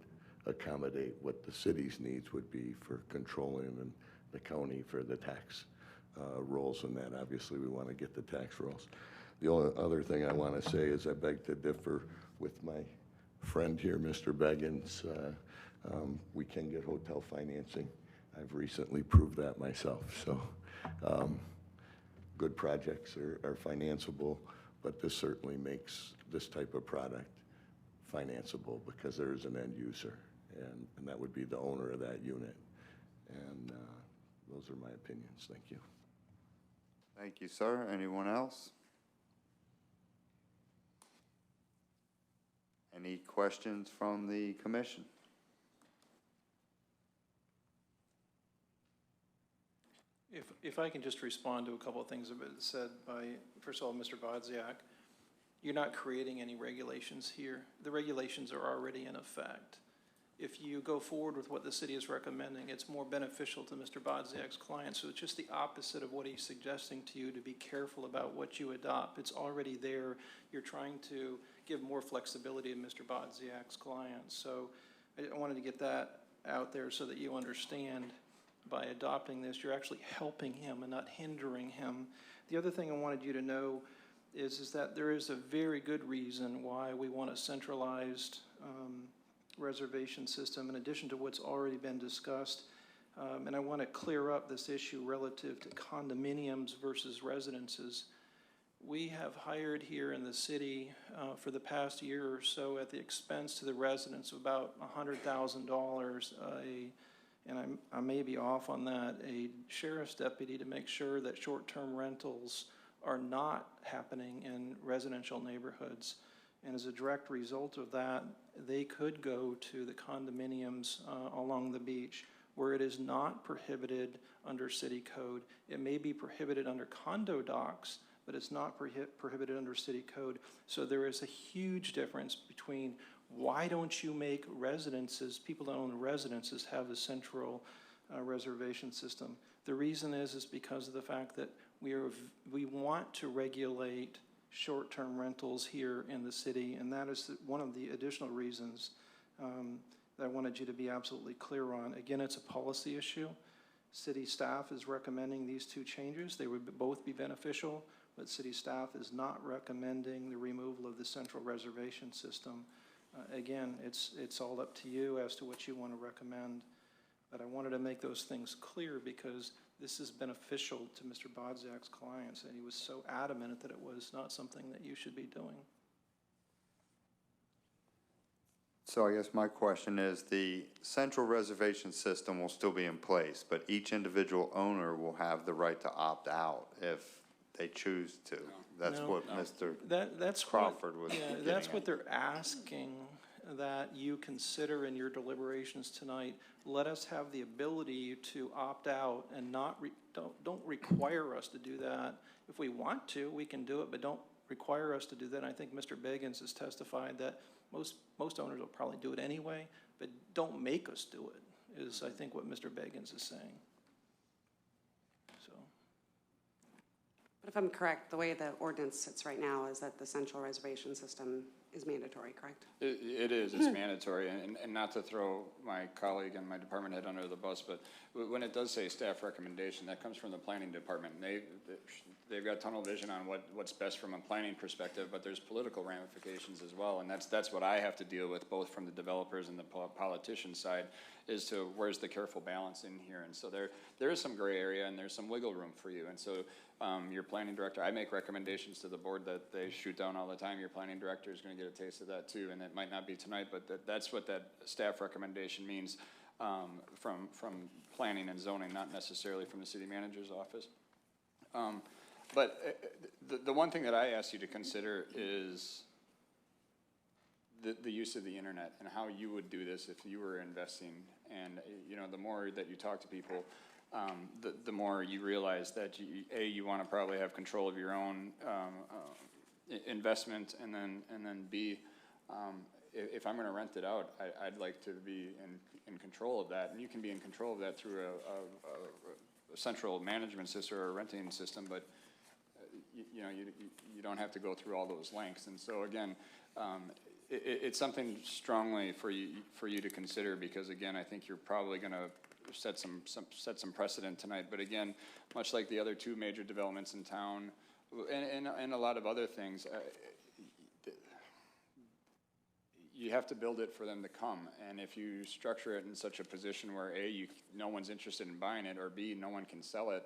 accommodate what the city's needs would be for controlling and the county for the tax rolls, and that obviously we want to get the tax rolls. The only other thing I want to say is I beg to differ with my friend here, Mr. Beggins. We can get hotel financing. I've recently proved that myself. So good projects are financeable, but this certainly makes this type of product financeable because there is an end user, and that would be the owner of that unit. And those are my opinions. Thank you. Thank you, sir. Anyone else? Any questions from the commission? If I can just respond to a couple of things that have been said by, first of all, Mr. Bodziak, you're not creating any regulations here. The regulations are already in effect. If you go forward with what the city is recommending, it's more beneficial to Mr. Bodziak's clients. So it's just the opposite of what he's suggesting to you, to be careful about what you adopt. It's already there. You're trying to give more flexibility to Mr. Bodziak's clients. So I wanted to get that out there so that you understand by adopting this, you're actually helping him and not hindering him. The other thing I wanted you to know is that there is a very good reason why we want a centralized reservation system in addition to what's already been discussed. And I want to clear up this issue relative to condominiums versus residences. We have hired here in the city for the past year or so at the expense to the residents of about $100,000 and I may be off on that, a sheriff's deputy to make sure that short-term rentals are not happening in residential neighborhoods. And as a direct result of that, they could go to the condominiums along the beach where it is not prohibited under city code. It may be prohibited under condo docs, but it's not prohibited under city code. So there is a huge difference between why don't you make residences, people that own residences, have a central reservation system. The reason is because of the fact that we want to regulate short-term rentals here in the city, and that is one of the additional reasons that I wanted you to be absolutely clear on. Again, it's a policy issue. City staff is recommending these 2 changes. They would both be beneficial, but city staff is not recommending the removal of the central reservation system. Again, it's all up to you as to what you want to recommend, but I wanted to make those things clear because this is beneficial to Mr. Bodziak's clients, and he was so adamant that it was not something that you should be doing. So I guess my question is, the central reservation system will still be in place, but each individual owner will have the right to opt out if they choose to. That's what Mr. That's Crawford was getting that's at. what they're asking that you consider in your deliberations tonight. Let us have the ability to opt out and don't require us to do that. If we want to, we can do it, but don't require us to do that. And I think Mr. Beggins has testified that most owners will probably do it anyway, but don't make us do it, is I think what Mr. Beggins is saying. So, But if I'm correct, the way the ordinance sits right now is that the central reservation system is mandatory, correct? It is, it's mandatory, and not to throw my colleague and my department head under the bus, but when it does say staff recommendation, that comes from the planning department, and they've got tunnel vision on what's best from a planning perspective, but there's political ramifications as well, and that's what I have to deal with, both from the developers and the politician side, is to where's the careful balance in here, and so there is some gray area and there's some wiggle room for you, and so your planning director, I make recommendations to the board that they shoot down all the time. Your planning director is going to get a taste of that too, and it might not be tonight, but that's what that staff recommendation means from planning and zoning, not necessarily from the city manager's office. But the one thing that I ask you to consider is the use of the internet and how you would do this if you were investing. And you know, the more that you talk to people, the more you realize that you want to probably have control of your own investment, and then B, if I'm going to rent it out, I'd like to be in control of that, and you can be in control of that through a central management system or a renting system, but you know, you don't have to go through all those lengths. And so again, it's something strongly for you to consider, because again, I think you're probably going to set some precedent tonight. But again, much like the other two major developments in town, and a lot of other things, you have to build it for them to come. And if you structure it in such a position where A, no one's interested in buying it, or B, no one can sell it,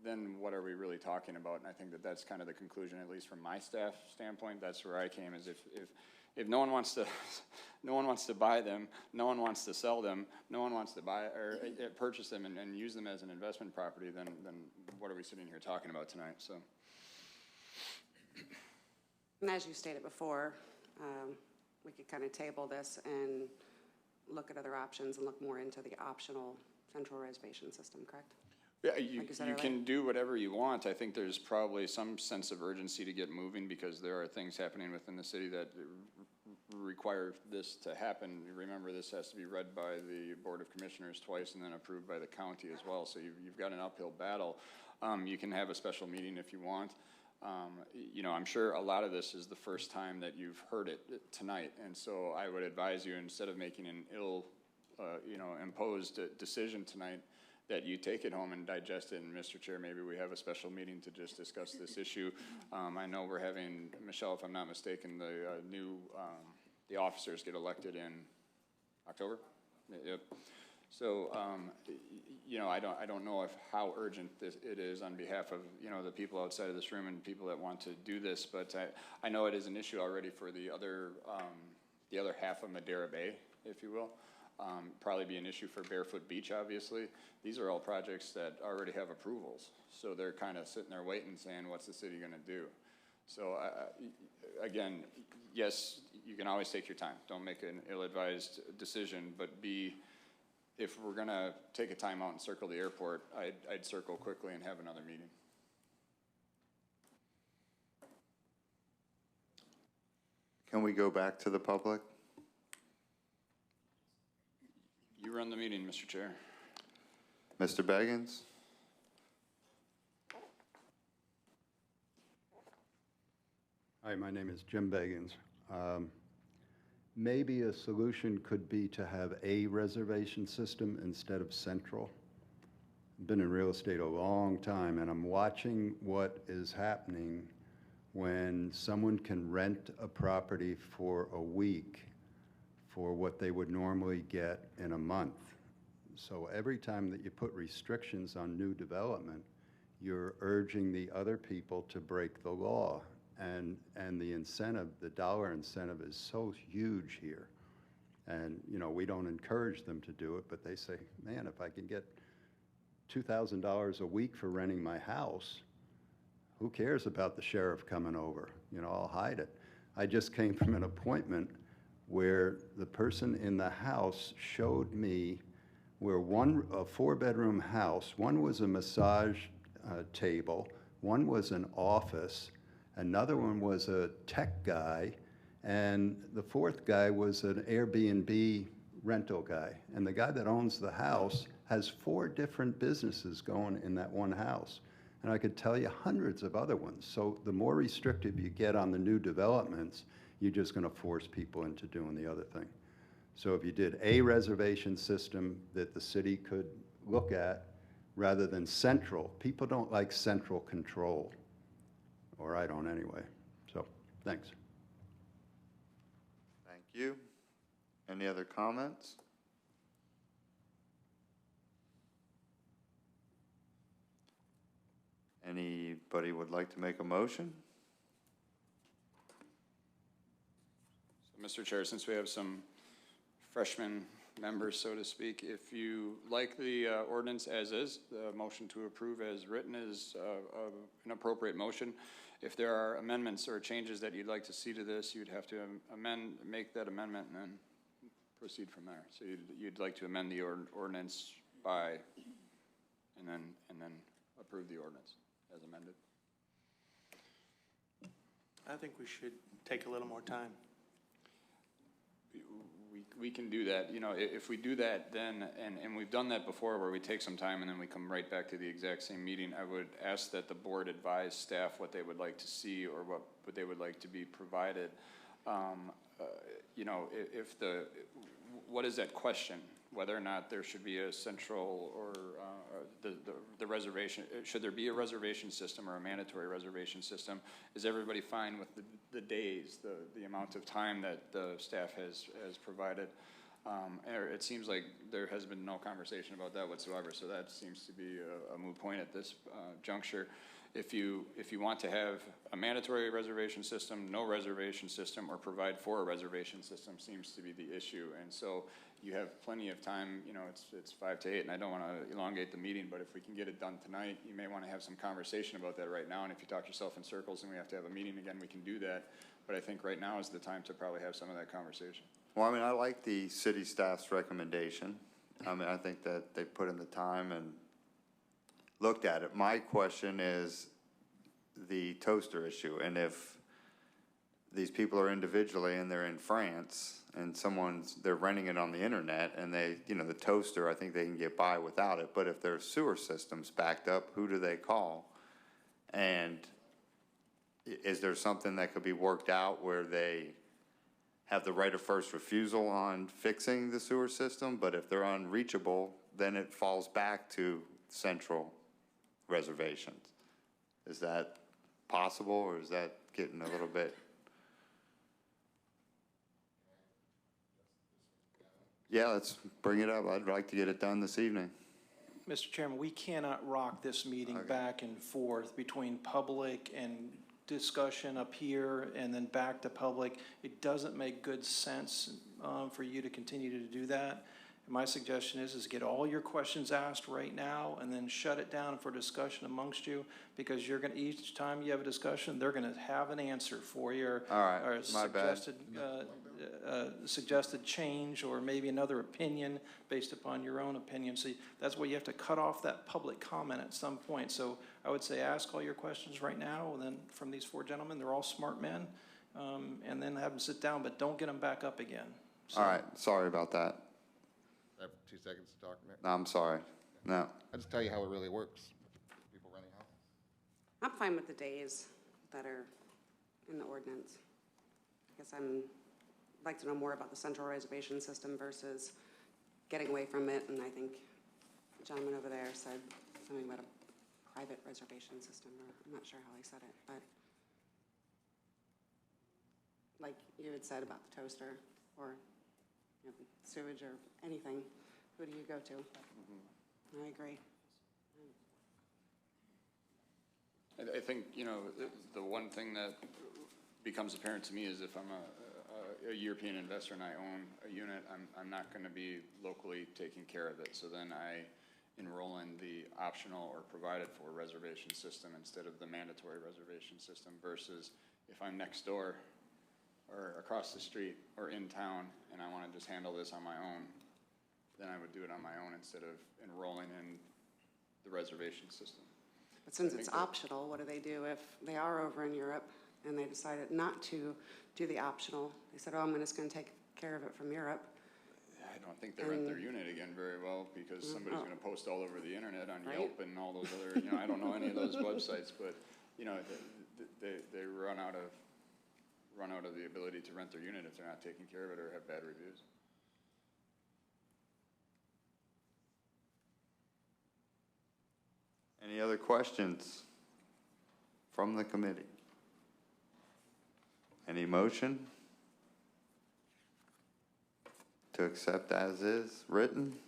then what are we really talking about? And I think that's kind of the conclusion, at least from my staff standpoint. That's where I came, is if no one wants to buy them, no one wants to sell them, no one wants to buy or purchase them and use them as an investment property, then what are we sitting here talking about tonight? So, And as you stated before, we could kind of table this and look at other options and look more into the optional central reservation system, correct? Yeah, you can do whatever you want. I think there's probably some sense of urgency to get moving, because there are things happening within the city that require this to happen. Remember, this has to be read by the Board of Commissioners twice and then approved by the county as well. So you've got an uphill battle. You can have a special meeting if you want. You know, I'm sure a lot of this is the first time that you've heard it tonight. And so I would advise you, instead of making an imposed decision tonight, that you take it home and digest it. And Mr. Chair, maybe we have a special meeting to just discuss this issue. I know we're having, Michelle, if I'm not mistaken, the officers get elected in October. Yep. So, you know, I don't know how urgent it is on behalf of, you know, the people outside of this room and people that want to do this, but I know it is an issue already for the other half of Madera Bay, if you will. Probably be an issue for Barefoot Beach, obviously. These are all projects that already have approvals. So they're kind of sitting there waiting, saying, what's the city going to do? So again, yes, you can always take your time. Don't make an ill-advised decision, but B, if we're going to take a time out and circle the airport, I'd circle quickly and have another meeting. Can we go back to the public? You run the meeting, Mr. Chair. Mr. Beggins? Hi, my name is Jim Beggins. Maybe a solution could be to have a reservation system instead of central. I've been in real estate a long time, and I'm watching what is happening when someone can rent a property for a week for what they would normally get in a month. So every time that you put restrictions on new development, you're urging the other people to break the law. And the incentive, the dollar incentive, is so huge here. And, you know, we don't encourage them to do it, but they say, man, if I can get $2,000 a week for renting my house, who cares about the sheriff coming over? You know, I'll hide it. I just came from an appointment where the person in the house showed me where a four-bedroom house, one was a massage table, one was an office, another one was a tech guy, and the fourth guy was an Airbnb rental guy. And the guy that owns the house has 4 different businesses going in that one house. And I could tell you hundreds of other ones. So the more restrictive you get on the new developments, you're just going to force people into doing the other thing. So if you did a reservation system that the city could look at rather than central, people don't like central control, or I don't anyway. So, thanks. Thank you. Any other comments? Anybody would like to make a motion? So, Mr. Chair, since we have some freshman members, so to speak, if you like the ordinance as is, the motion to approve as written is an appropriate motion. If there are amendments or changes that you'd like to see to this, you'd have to make that amendment and then proceed from there. So you'd like to amend the ordinance by, and then approve the ordinance as amended. I think we should take a little more time. We can do that. You know, if we do that, then, and we've done that before where we take some time and then we come right back to the exact same meeting, I would ask that the board advise staff what they would like to see or what they would like to be provided. You know, what is that question? Whether or not there should be a central or the reservation, should there be a reservation system or a mandatory reservation system? Is everybody fine with the days, the amount of time that the staff has provided? It seems like there has been no conversation about that whatsoever, so that seems to be a moot point at this juncture. If you want to have a mandatory reservation system, no reservation system, or provide for a reservation system seems to be the issue. And so you have plenty of time, you know, it's 5 to 8, and I don't want to elongate the meeting, but if we can get it done tonight, you may want to have some conversation about that right now. And if you talk yourself in circles and we have to have a meeting again, we can do that. But I think right now is the time to probably have some of that conversation. Well, I mean, I like the city staff's recommendation. I mean, I think that they put in the time and looked at it. My question is the toaster issue, and if these people are individually and they're in France and they're renting it on the internet and the toaster, I think they can get by without it, but if their sewer system's backed up, who do they call? And is there something that could be worked out where they have the right of first refusal on fixing the sewer system, but if they're unreachable, then it falls back to central reservations? Is that possible, or is that getting a little bit? Yeah, let's bring it up. I'd like to get it done this evening. Mr. Chairman, we cannot rock this meeting back and forth between public and discussion up here and then back to public. It doesn't make good sense for you to continue to do that. And my suggestion is get all your questions asked right now and then shut it down for discussion amongst you, because you're going to, each time you have a discussion, they're going to have an answer for you, All right, or my bad. suggested change, or maybe another opinion based upon your own opinion. So that's why you have to cut off that public comment at some point. So I would say ask all your questions right now, and then from these 4 gentlemen, they're all smart men, and then have them sit down, but don't get them back up again. So, All right, sorry about that. I have 2 seconds to talk, Mayor. No, I'm sorry. No. I'll just tell you how it really works. People running houses. I'm fine with the days that are in the ordinance. I guess I'd like to know more about the central reservation system versus getting away from it, and I think the gentleman over there said something about a private reservation system, or I'm not sure how he said it, but like you had said about the toaster or sewage or anything, who do you go to? I agree. I think, the one thing that becomes apparent to me is if I'm a European investor and I own a unit, I'm not going to be locally taking care of it. So then I enroll in the optional or provided for reservation system instead of the mandatory reservation system, versus if I'm next door or across the street or in town, and I wanna just handle this on my own, then I would do it on my own instead of enrolling in the reservation system. But since I it's think that- optional, what do they do if they are over in Europe and they decided not to do the optional? They said, oh, I'm just gonna take care of it from Europe. I don't think they rent their unit again very well, because somebody's gonna post all over the internet on Right. Yelp and all those other, I don't know any of those websites, but, they run out of the ability to rent their unit if they're not taking care of it or have bad reviews. Any other questions from the committee? Any motion to accept as is written?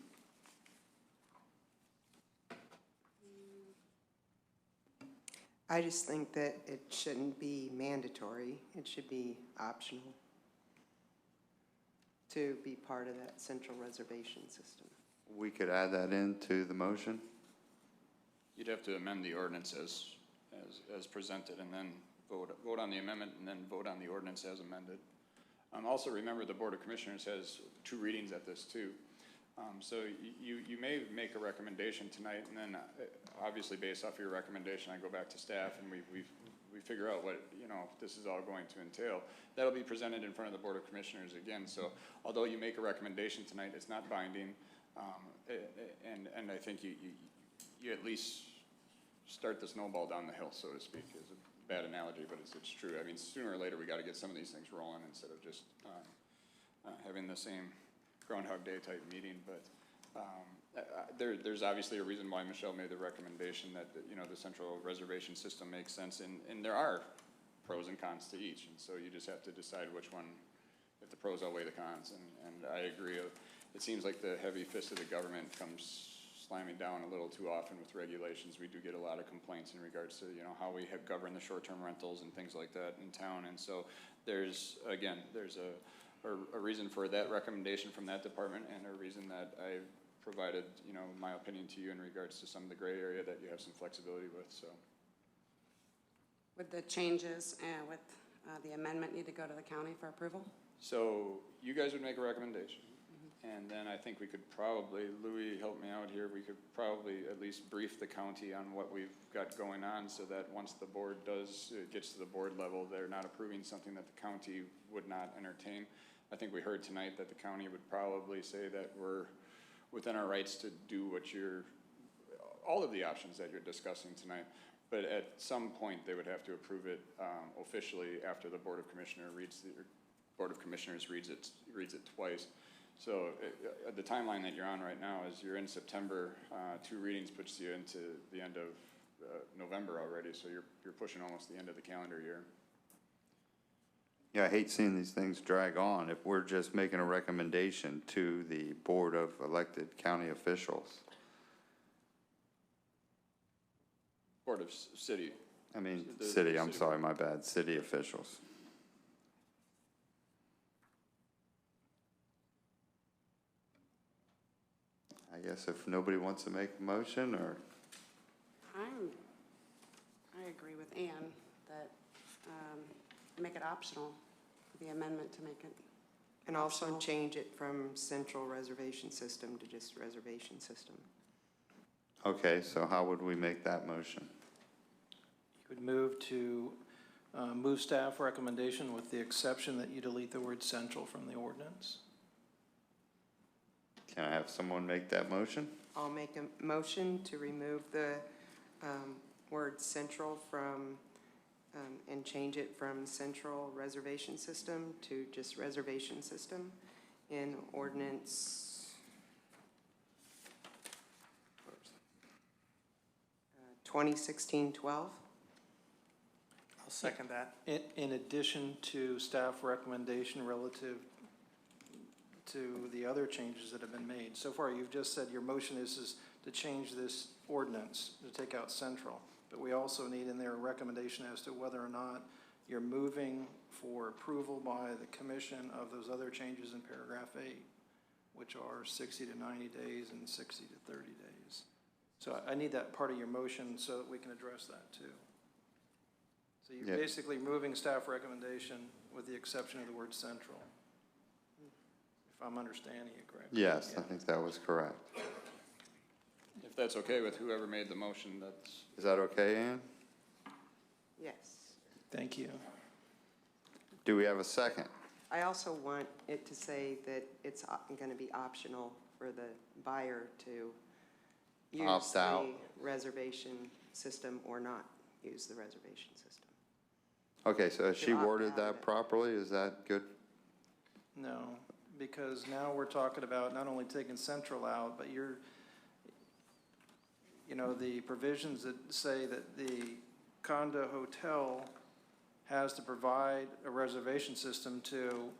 I just think that it shouldn't be mandatory. It should be optional to be part of that central reservation system. We could add that into the motion? You'd have to amend the ordinance as presented, and then vote on the amendment, and then vote on the ordinance as amended. Also remember, the Board of Commissioners has 2 readings at this too. So you may make a recommendation tonight, and then obviously based off your recommendation, I go back to staff and we figure out what, this is all going to entail. That'll be presented in front of the Board of Commissioners again. So although you make a recommendation tonight, it's not binding. And I think you at least start the snowball down the hill, so to speak, is a bad analogy, but it's true. I mean, sooner or later, we gotta get some of these things rolling instead of just having the same Groundhog Day type meeting. But there's obviously a reason why Michelle made the recommendation that, the central reservation system makes sense, and there are pros and cons to each, and so you just have to decide which one, if the pros outweigh the cons, and I agree. It seems like the heavy fist of the government comes slamming down a little too often with regulations. We do get a lot of complaints in regards to, how we have governed the short-term rentals and things like that in town, and so there's a reason for that recommendation from that department, and a reason that I provided, my opinion to you in regards to some of the gray area that you have some flexibility with, so. Would the changes with the amendment need to go to the county for approval? So you guys would make a recommendation, and then I think we could probably, Louis, help me out here, we could probably at least brief the county on what we've got going on, so that once the board gets to the board level, they're not approving something that the county would not entertain. I think we heard tonight that the county would probably say that we're within our rights to do all of the options that you're discussing tonight. But at some point, they would have to approve it officially after the Board of Commissioners reads it twice. So the timeline that you're on right now is you're in September. 2 readings puts you into the end of November already. So you're pushing almost the end of the calendar year. Yeah, I hate seeing these things drag on if we're just making a recommendation to the Board of Elected County Officials. Board of City. I mean, The city, I'm city. sorry, my bad, city officials. I guess if nobody wants to make a motion, or, I agree with Ann that make it optional, the amendment to make it. And also Optional. change it from central reservation system to just reservation system. okay, so how would we make that motion? You would move to move staff recommendation with the exception that you delete the word central from the ordinance. Can I have someone make that motion? I'll make a motion to remove the word central from, and change it from central reservation system to just reservation system in ordinance 2016-12. I'll second that. In addition to staff recommendation relative to the other changes that have been made. So far, you've just said your motion is to change this ordinance, to take out central. But we also need in there a recommendation as to whether or not you're moving for approval by the commission of those other changes in paragraph 8, which are 60 to 90 days and 60 to 30 days. So I need that part of your motion so that we can address that too. So you're Yeah. basically moving staff recommendation with the exception of the word central. If I'm understanding it correctly. Yes, I Yeah. think that was correct. If that's okay with whoever made the motion, that's, Is that okay, Ann? Yes. Thank you. Do we have a second? I also want it to say that it's going to be optional for the buyer to use Opt out. the reservation system or not use the reservation system. Okay, so has she To opt worded out of that it. properly? Is that good? No, because now we're talking about not only taking central out, but you're, you know, the provisions that say that the condo hotel has to provide a reservation system to,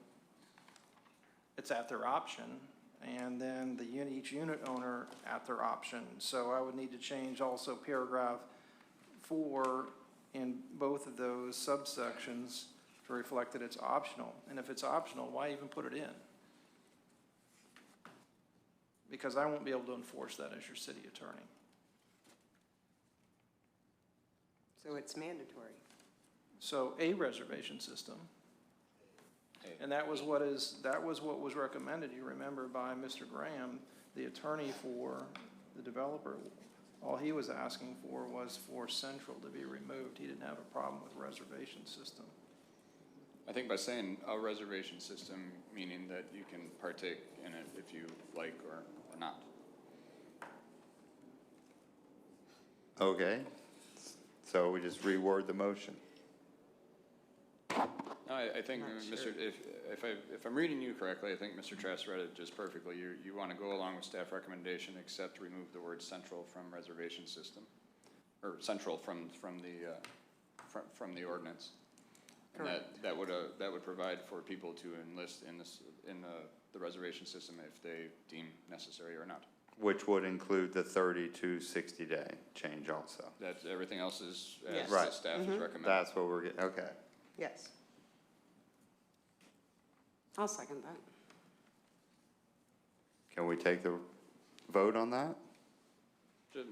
it's at their option, and then the unit, each unit owner at their option. So I would need to change also paragraph 4 in both of those subsections to reflect that it's optional. And if it's optional, why even put it in? Because I won't be able to enforce that as your city attorney. So it's mandatory. So a reservation system, and that was what was recommended, you remember, by Mr. Graham, the attorney for the developer. All he was asking for was for central to be removed. He didn't have a problem with reservation system. I think by saying a reservation system, meaning that you can partake in it if you like or not. Okay, so we just reword the motion. No, I think, Mr., if I'm reading you correctly, I think Mr. Trask read it just perfectly. You want to go along with staff recommendation, except remove the word central from reservation system, or central from the ordinance. And that would provide for people to enlist in the reservation system if they deem necessary or not. Which would include the 30 to 60-day change also. That everything else is as Yes. the Right. staff has recommended. That's what we're getting, okay. Yes. I'll second that. Can we take the vote on that?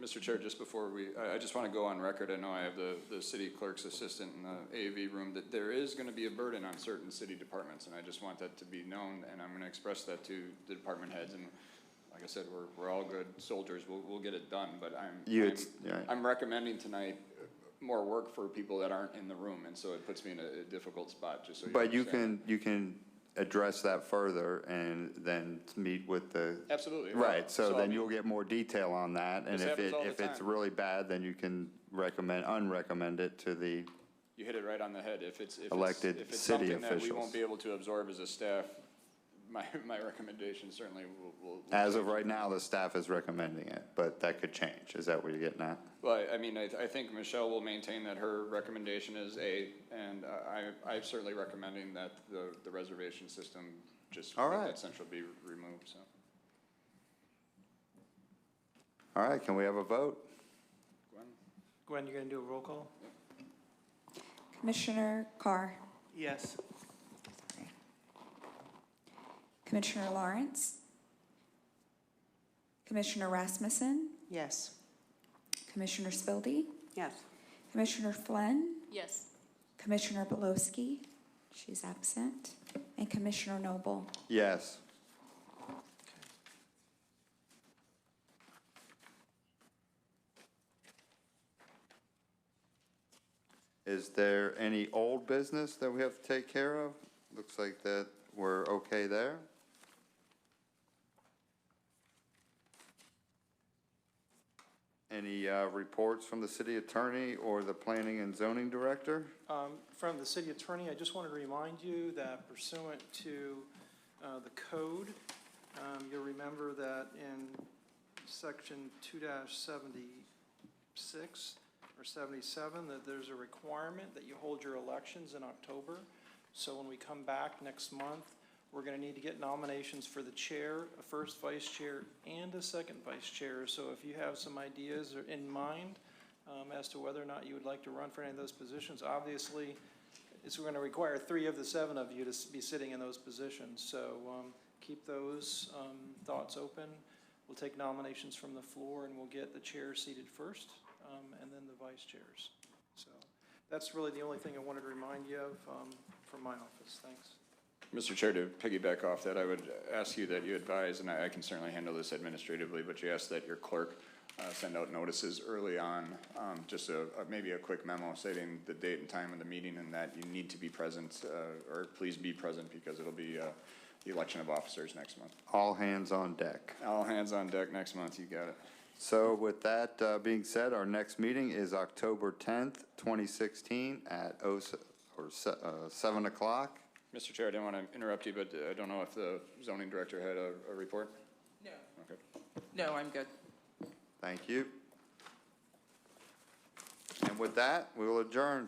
Mr. Chair, just before I just want to go on record, I know I have the city clerk's assistant in the AV room, that there is going to be a burden on certain city departments, and I just want that to be known, and I'm going to express that to the department heads, and like I said, we're all good soldiers, we'll get it done, but I'm recommending tonight more work for people that aren't in the room, and so it puts me in a difficult spot, just so you But understand. you can address that further and then meet with the. Absolutely. Right, so I then mean, you'll get more detail on that, and This if happens all the if it's time. really bad, then you can unrecommend it to the, You hit it right on the head. If it's Elected if it's city something that we officials. won't be able to absorb as a staff, my recommendation certainly will. as of right now, the staff is recommending it, but that could change. Is that what you're getting at? Well, I mean, I think Michelle will maintain that her recommendation is A, and I'm certainly recommending that the reservation system just, All right. that central be removed, so. All right, can we have a vote? Gwen? Gwen, you gonna do a roll call? Commissioner Carr, Yes. Commissioner Lawrence, Commissioner Rasmussen, Yes. Commissioner Spildy, Yes. Commissioner Flynn, Yes. Commissioner Beloski, she's absent, and Commissioner Noble. Yes. Is there any old business that we have to take care of? Looks like that we're okay there. Any reports from the city attorney or the planning and zoning director? From the city attorney, I just wanted to remind you that pursuant to the code, you'll remember that in section 2-76 or 77, that there's a requirement that you hold your elections in October. So when we come back next month, we're going to need to get nominations for the chair, a first vice chair, and a second vice chair. So if you have some ideas in mind as to whether or not you would like to run for any of those positions, obviously, it's going to require 3 of the 7 of you to be sitting in those positions. So keep those thoughts open. We'll take nominations from the floor, and we'll get the chair seated first, and then the vice chairs. So That's really the only thing I wanted to remind you of from my office. Thanks. Mr. Chair, to piggyback off that, I would ask you that you advise, and I can certainly handle this administratively, but you ask that your clerk send out notices early on, just maybe a quick memo stating the date and time of the meeting and that you need to be present, or please be present because it'll be the election of officers next month. All hands on deck. All hands on deck next month, you got it. So with that being said, our next meeting is October 10th, 2016 at 7 o'clock. Mr. Chair, I didn't want to interrupt you, but I don't know if the zoning director had a report? No. Okay. No, I'm good. Thank you. And with that, we will adjourn.